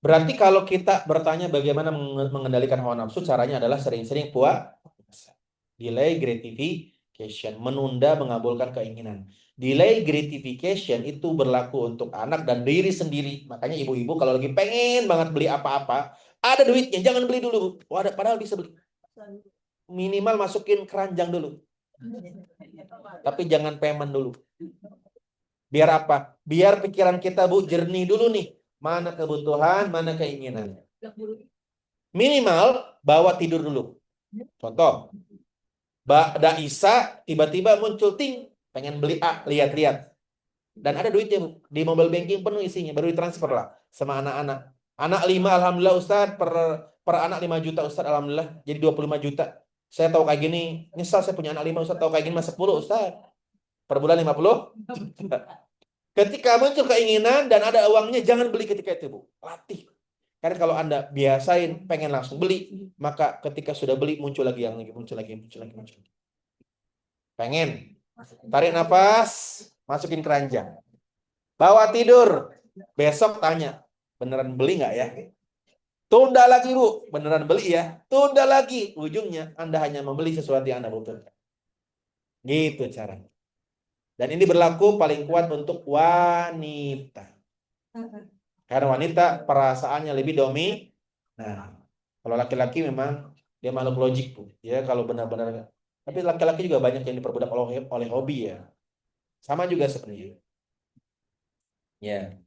Berarti kalau kita bertanya bagaimana mengendalikan hawa nafsu, caranya adalah sering-sering puasa. Delay gratification, menunda mengabulkan keinginan. Delay gratification itu berlaku untuk anak dan diri sendiri. Makanya ibu-ibu kalau lagi pengen banget beli apa-apa, ada duitnya, jangan beli dulu. Padahal bisa beli. Minimal masukin keranjang dulu. Tapi jangan payment dulu. Biar apa? Biar pikiran kita Bu jernih dulu nih. Mana kebutuhan, mana keinginan. Minimal bawa tidur dulu. Contoh, Mbak Isa tiba-tiba muncul ting, pengen beli A, lihat-lihat. Dan ada duitnya Bu. Di mobile banking penuh isinya, baru ditransfer lah sama anak-anak. Anak 5 alhamdulillah Ustaz, per anak 5 juta Ustaz alhamdulillah, jadi 25 juta. Saya tahu kayak gini, nyesal saya punya anak 5 Ustaz, tahu kayak gini mas 10 Ustaz. Per bulan 50 juta. Ketika muncul keinginan dan ada uangnya, jangan beli ketika itu Bu. Latih. Karena kalau Anda biasain pengen langsung beli, maka ketika sudah beli muncul lagi yang lagi, muncul lagi. Pengen. Tarik nafas, masukin keranjang. Bawa tidur. Besok tanya, beneran beli nggak ya? Tunda lagi Bu, beneran beli ya? Tunda lagi. Ujungnya Anda hanya membeli sesuatu yang Anda butuhkan. Gitu caranya. Dan ini berlaku paling kuat untuk wanita. Karena wanita perasaannya lebih Nah, kalau laki-laki memang dia makhluk logik Bu. Ya kalau benar-benar. Tapi laki-laki juga banyak yang diperbudak oleh hobi ya. Sama juga sebenarnya. Ya.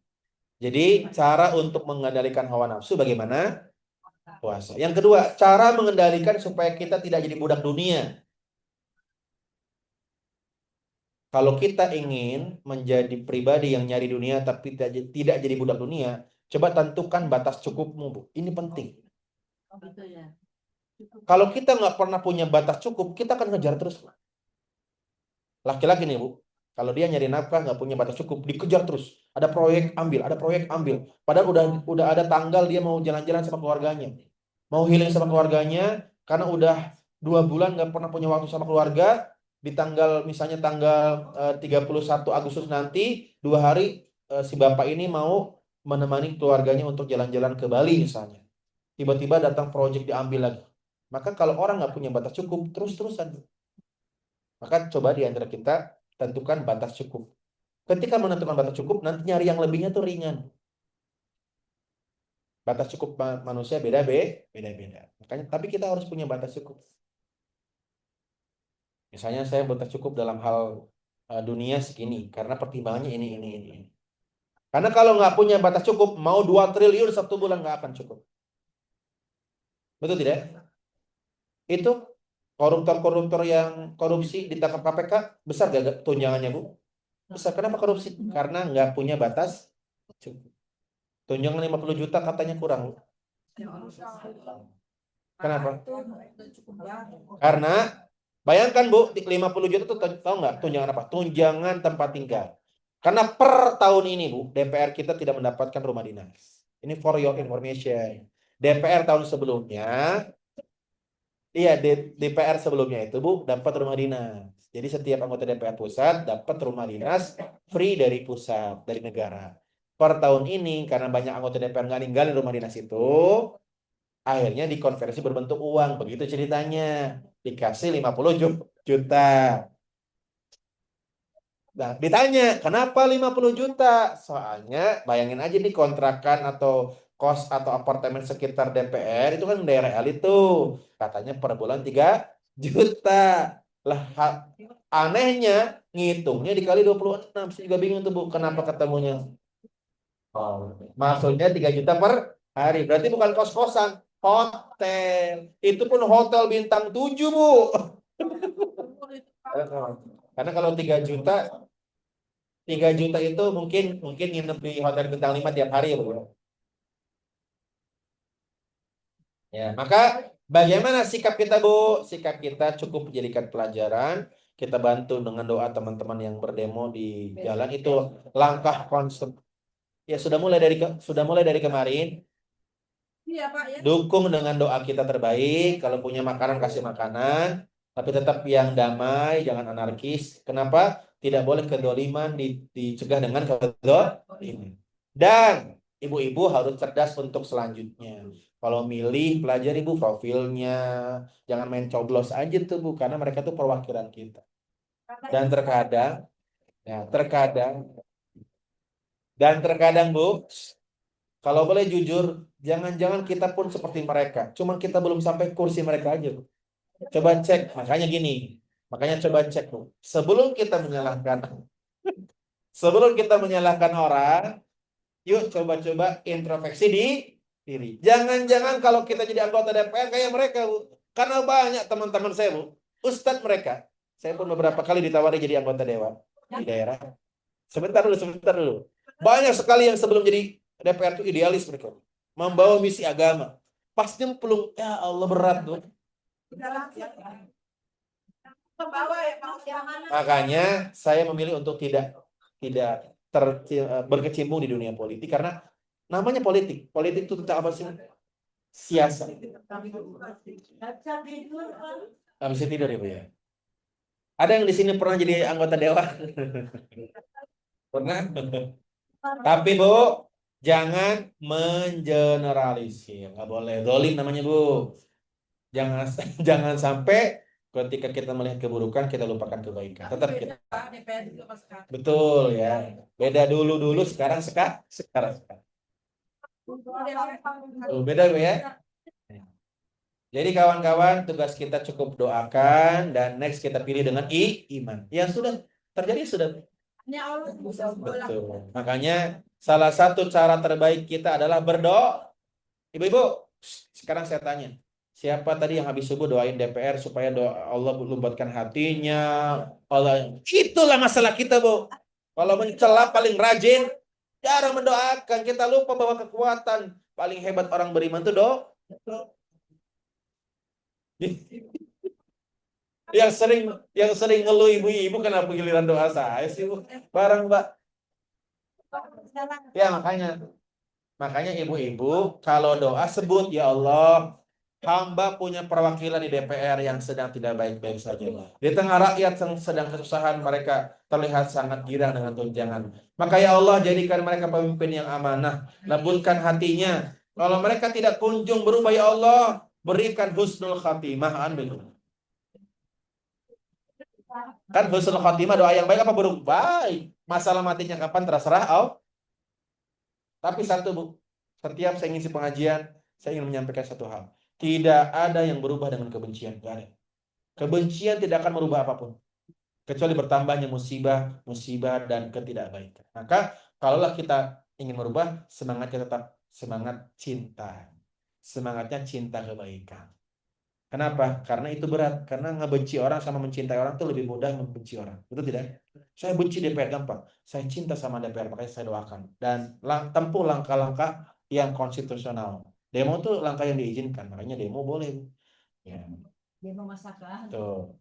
Jadi cara untuk mengendalikan hawa nafsu bagaimana? Puasa. Yang kedua, cara mengendalikan supaya kita tidak jadi budak dunia. Kalau kita ingin menjadi pribadi yang nyari dunia tapi tidak jadi budak dunia, coba tentukan batas cukupmu, Bu. Ini penting. Gitu ya. Kalau kita nggak pernah punya batas cukup, kita akan ngejar terus. Laki-laki nih, Bu. Kalau dia nyari nafkah nggak punya batas cukup, dikejar terus. Ada proyek ambil, ada proyek ambil. Padahal udah ada tanggal dia mau jalan-jalan sama keluarganya, mau healing sama keluarganya, karena udah 2 bulan nggak pernah punya waktu sama keluarga. Di tanggal misalnya tanggal 31 Agustus nanti 2 hari si bapak ini mau menemani keluarganya untuk jalan-jalan ke Bali misalnya. Tiba-tiba datang proyek diambil lagi. Maka kalau orang nggak punya batas cukup, terus-terusan. Maka coba di antara kita tentukan batas cukup. Ketika menentukan batas cukup, nanti nyari yang lebihnya tuh ringan. Batas cukup manusia beda-beda. Makanya, tapi kita harus punya batas cukup. Misalnya saya batas cukup dalam hal dunia segini karena pertimbangannya ini. Karena kalau nggak punya batas cukup, mau 2 triliun satu bulan nggak akan cukup. Betul tidak? Itu koruptor-koruptor yang korupsi ditangkap KPK, besar gak tunjangannya, Bu? Besar. Kenapa korupsi? Karena nggak punya batas cukup. Tunjangan 50 juta katanya kurang, Bu. Kenapa? Karena bayangkan, Bu, 50 juta itu tahu nggak tunjangan apa? Tunjangan tempat tinggal. Karena per tahun ini, Bu, DPR kita tidak mendapatkan rumah dinas. Ini for your information. DPR tahun sebelumnya, iya, DPR sebelumnya itu, Bu, dapat rumah dinas. Jadi setiap anggota DPR pusat dapat rumah dinas free dari pusat, dari negara. Per tahun ini, karena banyak anggota DPR nggak ninggalin rumah dinas itu, akhirnya dikonversi berbentuk uang. Begitu ceritanya. Dikasih 50 juta. Nah, ditanya, kenapa 50 juta? Soalnya bayangin aja nih kontrakan atau kos atau apartemen sekitar DPR itu kan daerah elit tuh. Katanya per bulan 3 juta. Lah, anehnya ngitungnya dikali 26. Saya juga bingung tuh, Bu. Kenapa ketemunya? Oh, maksudnya 3 juta per hari. Berarti bukan kos-kosan, hotel. Itu pun hotel bintang 7, Bu. Karena kalau 3 juta itu mungkin nginep di hotel bintang 5 tiap hari ya, Bu. Ya, maka bagaimana sikap kita, Bu? Sikap kita cukup dijadikan pelajaran. Kita bantu dengan doa teman-teman yang berdemo di jalan itu langkah konsep. Ya sudah mulai dari kemarin. Iya, Pak, ya. Dukung dengan doa kita terbaik. Kalau punya makanan kasih makanan, tapi tetap yang damai, jangan anarkis. Kenapa? Tidak boleh kedoliman dicegah dengan kedoliman. Dan ibu-ibu harus cerdas untuk selanjutnya. Kalau milih, pelajari, Bu, profilnya. Jangan main coblos aja tuh, Bu, karena mereka tuh perwakilan kita. Dan terkadang, dan terkadang, Bu, kalau boleh jujur, jangan-jangan kita pun seperti mereka. Cuman kita belum sampai kursi mereka aja, Bu. Coba cek, makanya coba cek, Bu. Sebelum kita menyalahkan orang, yuk coba-coba introspeksi di diri. Jangan-jangan kalau kita jadi anggota DPR kayak mereka, Bu. Karena banyak teman-teman saya, Bu, ustadz mereka. Saya pun beberapa kali ditawari jadi anggota dewan di daerah. Sebentar dulu. Banyak sekali yang sebelum jadi DPR itu idealis mereka. Membawa misi agama. Pas nyemplung, ya Allah berat, Bu. Makanya saya memilih untuk tidak berkecimpung di dunia politik karena namanya politik. Politik itu tentang apa sih? Siasat. Nggak bisa tidur ya, Bu, ya. Ada yang di sini pernah jadi anggota dewan? Pernah? Tapi, Bu, jangan mengeneralisir. Nggak boleh. Dolim namanya, Bu. Jangan jangan sampai ketika kita melihat keburukan kita lupakan kebaikan. Tetap kita. Betul ya. Beda dulu sekarang. Tuh, beda, Bu, ya. Jadi kawan-kawan, tugas kita cukup doakan dan next kita pilih dengan iman. Yang sudah terjadi sudah. Betul. Makanya salah satu cara terbaik kita adalah berdoa. Ibu-ibu, sekarang saya tanya, siapa tadi yang habis subuh doain DPR supaya doa Allah lembutkan hatinya? Allah, itulah masalah kita, Bu. Kalau mencela paling rajin, jarang mendoakan. Kita lupa bahwa kekuatan paling hebat orang beriman itu doa. Yang sering ngeluh ibu-ibu kenapa giliran doa saya sih, Bu? Barang, Mbak. Ya, makanya ibu-ibu kalau doa sebut, ya Allah, hamba punya perwakilan di DPR yang sedang tidak baik-baik saja. Di tengah rakyat yang sedang kesusahan, mereka terlihat sangat girang dengan tunjangan. Maka ya Allah, jadikan mereka pemimpin yang amanah, lembutkan hatinya. Kalau mereka tidak kunjung berubah, ya Allah, berikan husnul khatimah. Amin. Kan husnul khatimah doa yang baik apa buruk? Baik. Masalah matinya kapan terserah Allah. Tapi satu, Bu, setiap saya ngisi pengajian, saya ingin menyampaikan satu hal. Tidak ada yang berubah dengan kebencian. Gak ada. Kebencian tidak akan merubah apapun kecuali bertambahnya musibah dan ketidakbaikan. Maka kalaulah kita ingin merubah, semangatnya tetap semangat cinta. Semangatnya cinta kebaikan. Kenapa? Karena itu berat. Karena ngebenci orang sama mencintai orang itu lebih mudah membenci orang. Betul tidak? Saya benci DPR gampang. Saya cinta sama DPR, makanya saya doakan. Dan tempuh langkah-langkah yang konstitusional. Demo itu langkah yang diizinkan. Makanya demo boleh. Ya. Demo masakan. Tuh.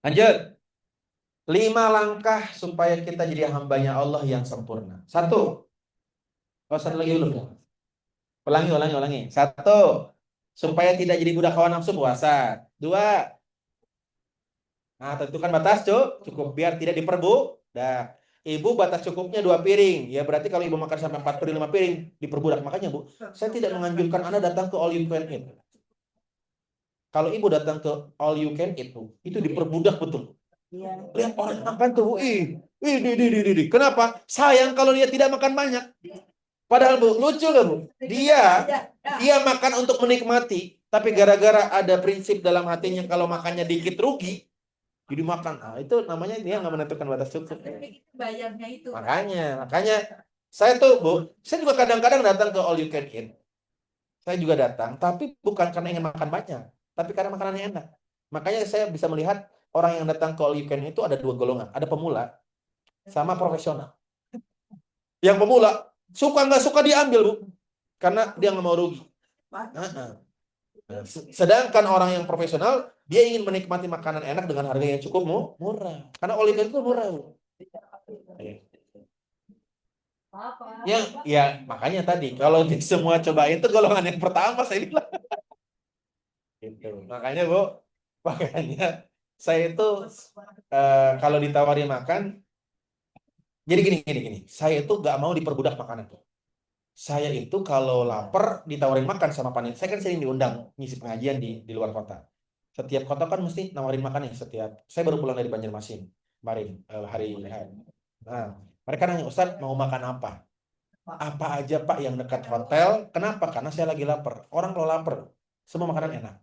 Lanjut. 5 langkah supaya kita jadi hambanya Allah yang sempurna. 1. Oh, satu lagi dulu. Ulangi. 1. Supaya tidak jadi budak hawa nafsu puasa. 2. Nah, tentukan batas, cukup biar tidak diperbudak. Ibu batas cukupnya 2 piring. Ya berarti kalau ibu makan sampai 4 piring, 5 piring, diperbudak. Makanya Bu, saya tidak menganjurkan Anda datang ke all you can eat. Kalau ibu datang ke all you can eat, itu diperbudak betul. Lihat orang makan tuh, di. Kenapa? Sayang kalau dia tidak makan banyak. Padahal Bu, lucu loh Bu. Dia makan untuk menikmati, tapi gara-gara ada prinsip dalam hatinya kalau makannya dikit rugi, jadi makan. Nah, itu namanya dia nggak menentukan batas cukup. Bayarnya itu. Makanya saya tuh Bu, saya juga kadang-kadang datang ke all you can eat. Saya juga datang, tapi bukan karena ingin makan banyak, tapi karena makanannya enak. Makanya saya bisa melihat orang yang datang ke all you can eat itu ada 2 golongan. Ada pemula sama profesional. Yang pemula suka nggak suka diambil Bu, karena dia nggak mau rugi. Sedangkan orang yang profesional dia ingin menikmati makanan enak dengan harga yang cukup murah. Karena all you can eat itu murah Bu. Ya, makanya tadi kalau di semua cobain itu golongan yang pertama saya bilang. Gitu. Makanya Bu, saya itu kalau ditawari makan, jadi gini. Saya itu gak mau diperbudak makanan tuh. Saya itu kalau lapar ditawarin makan sama panitia. Saya kan sering diundang ngisi pengajian di luar kota. Setiap kota kan mesti nawarin makan ya setiap. Saya baru pulang dari Banjarmasin kemarin hari. Nah, mereka nanya, Ustadz mau makan apa? Apa aja Pak yang dekat hotel? Kenapa? Karena saya lagi lapar. Orang kalau lapar, semua makanan enak.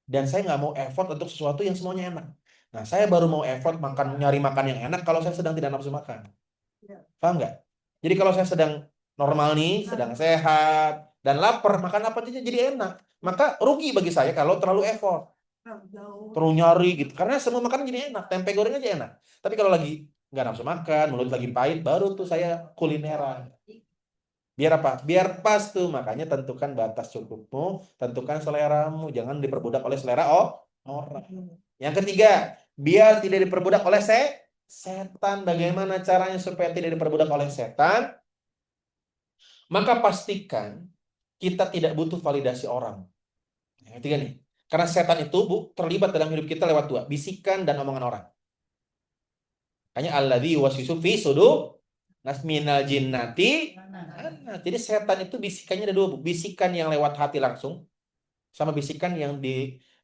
Dan saya nggak mau effort untuk sesuatu yang semuanya enak. Nah, saya baru mau effort nyari makan yang enak kalau saya sedang tidak nafsu makan. Paham nggak? Jadi kalau saya sedang normal nih, sedang sehat, dan lapar, makan apa aja jadi enak. Maka rugi bagi saya kalau terlalu effort. Terlalu nyari gitu. Karena semua makanan jadi enak. Tempe goreng aja enak. Tapi kalau lagi nggak nafsu makan, mulut lagi pahit, baru tuh saya kulineran. Biar apa? Biar pas tuh. Makanya tentukan batas cukupmu, tentukan seleramu, jangan diperbudak oleh selera orang. Yang ketiga, biar tidak diperbudak oleh setan. Bagaimana caranya supaya tidak diperbudak oleh setan? Maka pastikan kita tidak butuh validasi orang. Yang ketiga nih, karena setan itu terlibat dalam hidup kita lewat 2, bisikan dan omongan orang. Makanya alladzi yuwaswisu fi sudur nasminal jinnati. Nah, jadi setan itu bisikannya ada 2, bisikan yang lewat hati langsung sama bisikan yang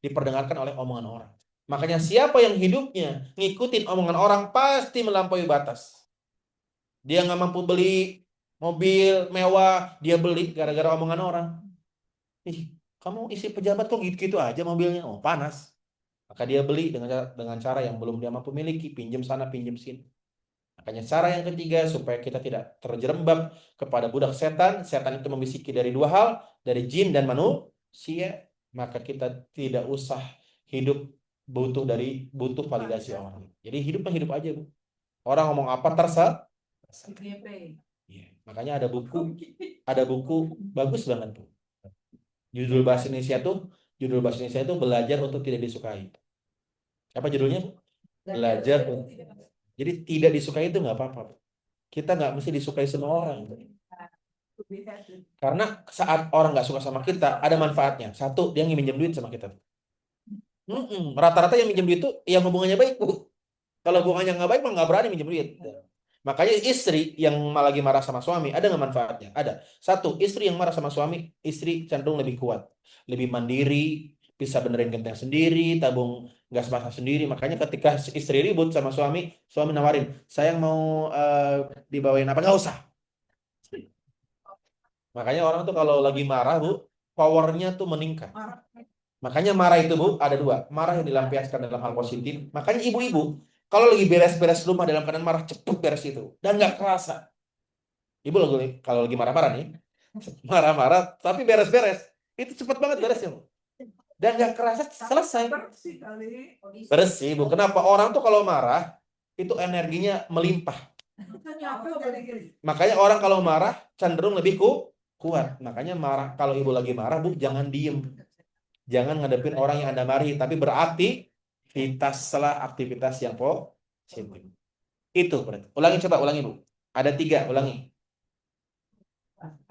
diperdengarkan oleh omongan orang. Makanya siapa yang hidupnya ngikutin omongan orang pasti melampaui batas. Dia nggak mampu beli mobil mewah, dia beli gara-gara omongan orang. Ih, kamu isi pejabat kok gitu-gitu aja mobilnya? Oh, panas. Maka dia beli dengan cara yang belum dia mampu miliki, pinjam sana, pinjam sini. Makanya cara yang ketiga supaya kita tidak terjerembab kepada budak setan. Setan itu membisiki dari 2 hal, dari jin dan manusia. Maka kita tidak usah hidup butuh validasi orang. Jadi hidup aja Bu. Orang ngomong apa terserah. Ya, makanya ada buku bagus banget Bu. Judul bahasa Indonesia itu belajar untuk tidak disukai. Apa judulnya Bu? Belajar. Jadi tidak disukai itu nggak apa-apa. Kita nggak mesti disukai semua orang. Karena saat orang nggak suka sama kita, ada manfaatnya. 1, dia minjem duit sama kita. Rata-rata yang minjem duit itu yang hubungannya baik Bu. Kalau hubungannya nggak baik mah nggak berani minjem duit. Makanya istri yang lagi marah sama suami, ada nggak manfaatnya? Ada. 1, istri yang marah sama suami, istri cenderung lebih kuat, lebih mandiri, bisa benerin genteng sendiri, tabung gas masak sendiri. Makanya ketika istri ribut sama suami nawarin, sayang mau dibawain apa? Nggak usah. Makanya orang tuh kalau lagi marah Bu, powernya tuh meningkat. Makanya marah itu Bu, ada dua. Marah yang dilampiaskan dalam hal positif. Makanya ibu-ibu, kalau lagi beres-beres rumah dalam keadaan marah, cepet beres itu. Dan nggak kerasa. Ibu kalau lagi marah-marah nih, marah-marah, tapi beres-beres. Itu cepet banget beresnya Bu. Dan nggak kerasa selesai. Bersih Bu. Kenapa? Orang tuh kalau marah, itu energinya melimpah. Makanya orang kalau marah, cenderung lebih kuat. Makanya marah, kalau ibu lagi marah Bu, jangan diem. Jangan ngadepin orang yang Anda marahi, tapi beraktivitaslah aktivitas yang positif. Itu berarti. Ulangi coba, ulangi Bu. Ada 3, ulangi.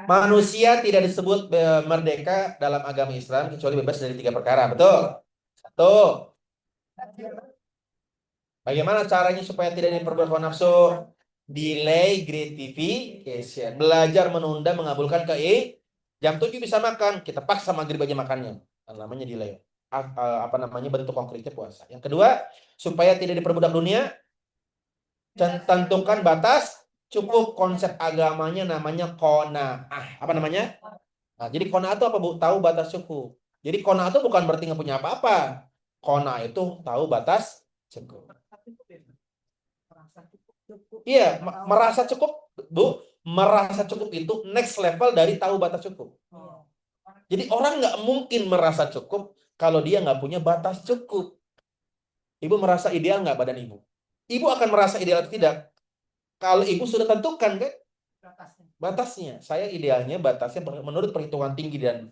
Manusia tidak disebut merdeka dalam agama Islam kecuali bebas dari 3 perkara. Betul? 1. Bagaimana caranya supaya tidak diperbuat hawa nafsu? Delay gratification. Belajar menunda, mengabulkan jam 7 bisa makan, kita paksa maghrib aja makannya. Namanya delay. Apa namanya, bentuk konkretnya puasa. Yang kedua, supaya tidak diperbudak dunia, tentukan batas cukup. Konsep agamanya namanya qanaah. Apa namanya? Nah, jadi qanaah itu apa Bu? Tahu batas cukup. Jadi qanaah itu bukan berarti nggak punya apa-apa. Qanaah itu tahu batas cukup. Iya, merasa cukup Bu. Merasa cukup itu next level dari tahu batas cukup. Jadi orang nggak mungkin merasa cukup kalau dia nggak punya batas cukup. Ibu merasa ideal nggak badan ibu? Ibu akan merasa ideal atau tidak? Kalau ibu sudah tentukan kan batasnya. Saya idealnya batasnya menurut perhitungan tinggi dan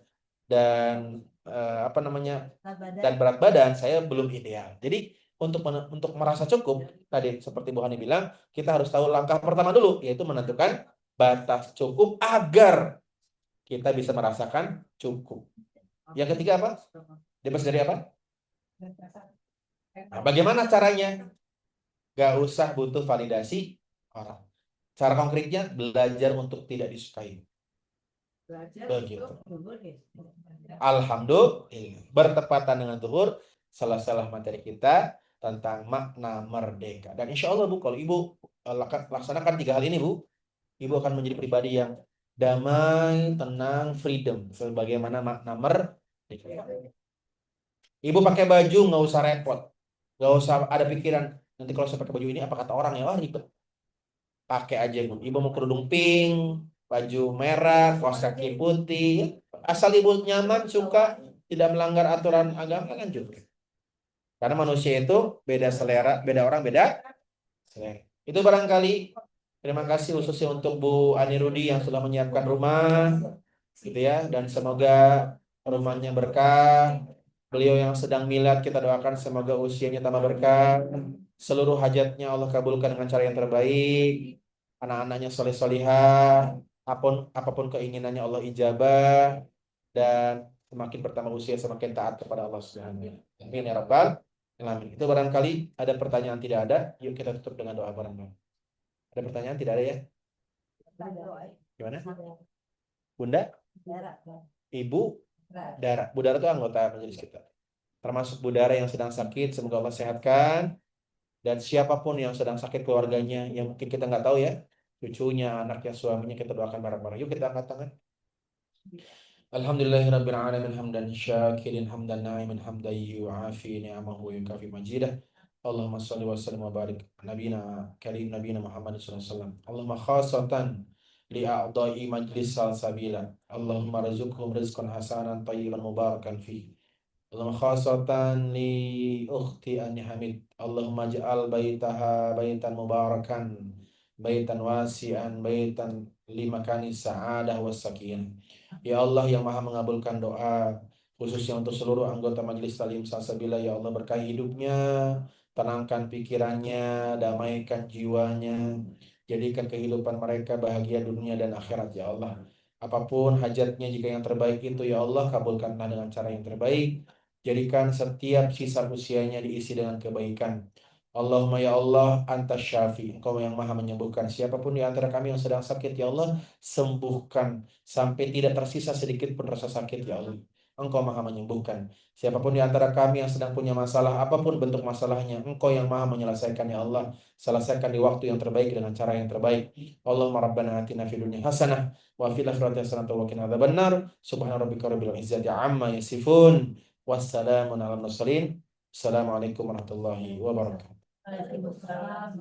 apa namanya, dan berat badan saya belum ideal. Jadi untuk merasa cukup tadi seperti Bu Hani bilang, kita harus tahu langkah pertama dulu, yaitu menentukan batas cukup agar kita bisa merasakan cukup. Yang ketiga apa? Bebas dari apa? Nah, bagaimana caranya? Gak usah butuh validasi orang. Cara konkretnya belajar untuk tidak disukai. Begitu. Alhamdulillah. Bertepatan dengan zuhur, salah-salah materi kita tentang makna merdeka. Dan insya Allah Bu, kalau Ibu laksanakan 3 hal ini Bu, Ibu akan menjadi pribadi yang damai, tenang, freedom. Sebagaimana makna merdeka. Ibu pakai baju nggak usah repot. Nggak usah ada pikiran, nanti kalau saya pakai baju ini apa kata orang ya, wah ribet. Pakai aja Bu. Ibu mau kerudung pink, baju merah, kaos kaki putih, asal ibu nyaman, suka, tidak melanggar aturan agama kan juga. Karena manusia itu beda selera, beda orang beda selera. Itu barangkali. Terima kasih khususnya untuk Bu Ani Rudi yang sudah menyiapkan rumah, gitu ya, dan semoga rumahnya berkah. Beliau yang sedang milad, kita doakan semoga usianya tambah berkah. Seluruh hajatnya Allah kabulkan dengan cara yang terbaik. Anak-anaknya soleh-solihah. Apapun keinginannya Allah ijabah. Dan semakin bertambah usia semakin taat kepada Allah Subhanahu wa taala. Amin ya rabbal alamin. Itu barangkali ada pertanyaan, tidak ada. Yuk kita tutup dengan doa bareng-bareng. Ada pertanyaan, tidak ada ya? Gimana? Bunda? Ibu? Dara. Bu Dara itu anggota majelis kita. Termasuk Bu Dara yang sedang sakit, semoga Allah sehatkan. Dan siapapun yang sedang sakit keluarganya, yang mungkin kita nggak tahu ya, cucunya, anaknya, suaminya, kita doakan bareng-bareng. Yuk kita angkat tangan. Alhamdulillahirabbil alamin hamdan syakirin hamdan na'imin hamdan yu'afi ni'amahu wa yukafi majidah. Allahumma shalli wa sallim wa barik nabiyina karim nabiyina Muhammad sallallahu alaihi wasallam. Allahumma khassatan li a'dha'i majlis salsabila. Allahumma rizqhum rizqan hasanan tayyiban mubarakan fi. Allahumma khassatan li ukhti Ani Hamid. Allahumma ja'al baitaha baitan mubarakan, baitan wasi'an, baitan limakani sa'adah was sakinah. Ya Allah yang maha mengabulkan doa, khususnya untuk seluruh anggota Majelis Talim Salsabila, ya Allah berkahi hidupnya, tenangkan pikirannya, damaikan jiwanya, jadikan kehidupan mereka bahagia dunia dan akhirat ya Allah. Apapun hajatnya, jika yang terbaik itu ya Allah kabulkanlah dengan cara yang terbaik. Jadikan setiap sisa usianya diisi dengan kebaikan. Allahumma ya Allah antas syafi, Engkau yang maha menyembuhkan. Siapapun di antara kami yang sedang sakit ya Allah, sembuhkan sampai tidak tersisa sedikit pun rasa sakit ya Allah. Engkau maha menyembuhkan. Siapapun di antara kami yang sedang punya masalah, apapun bentuk masalahnya, Engkau yang maha menyelesaikan ya Allah. Selesaikan di waktu yang terbaik dengan cara yang terbaik. Allahumma rabbana atina fid dunya hasanah wa fil akhirati hasanah wa qina adzabannar. Subhana rabbika rabbil izzati amma yasifun. Wassalamun ala mursalin. Assalamualaikum warahmatullahi wabarakatuh. Waalaikumsalam.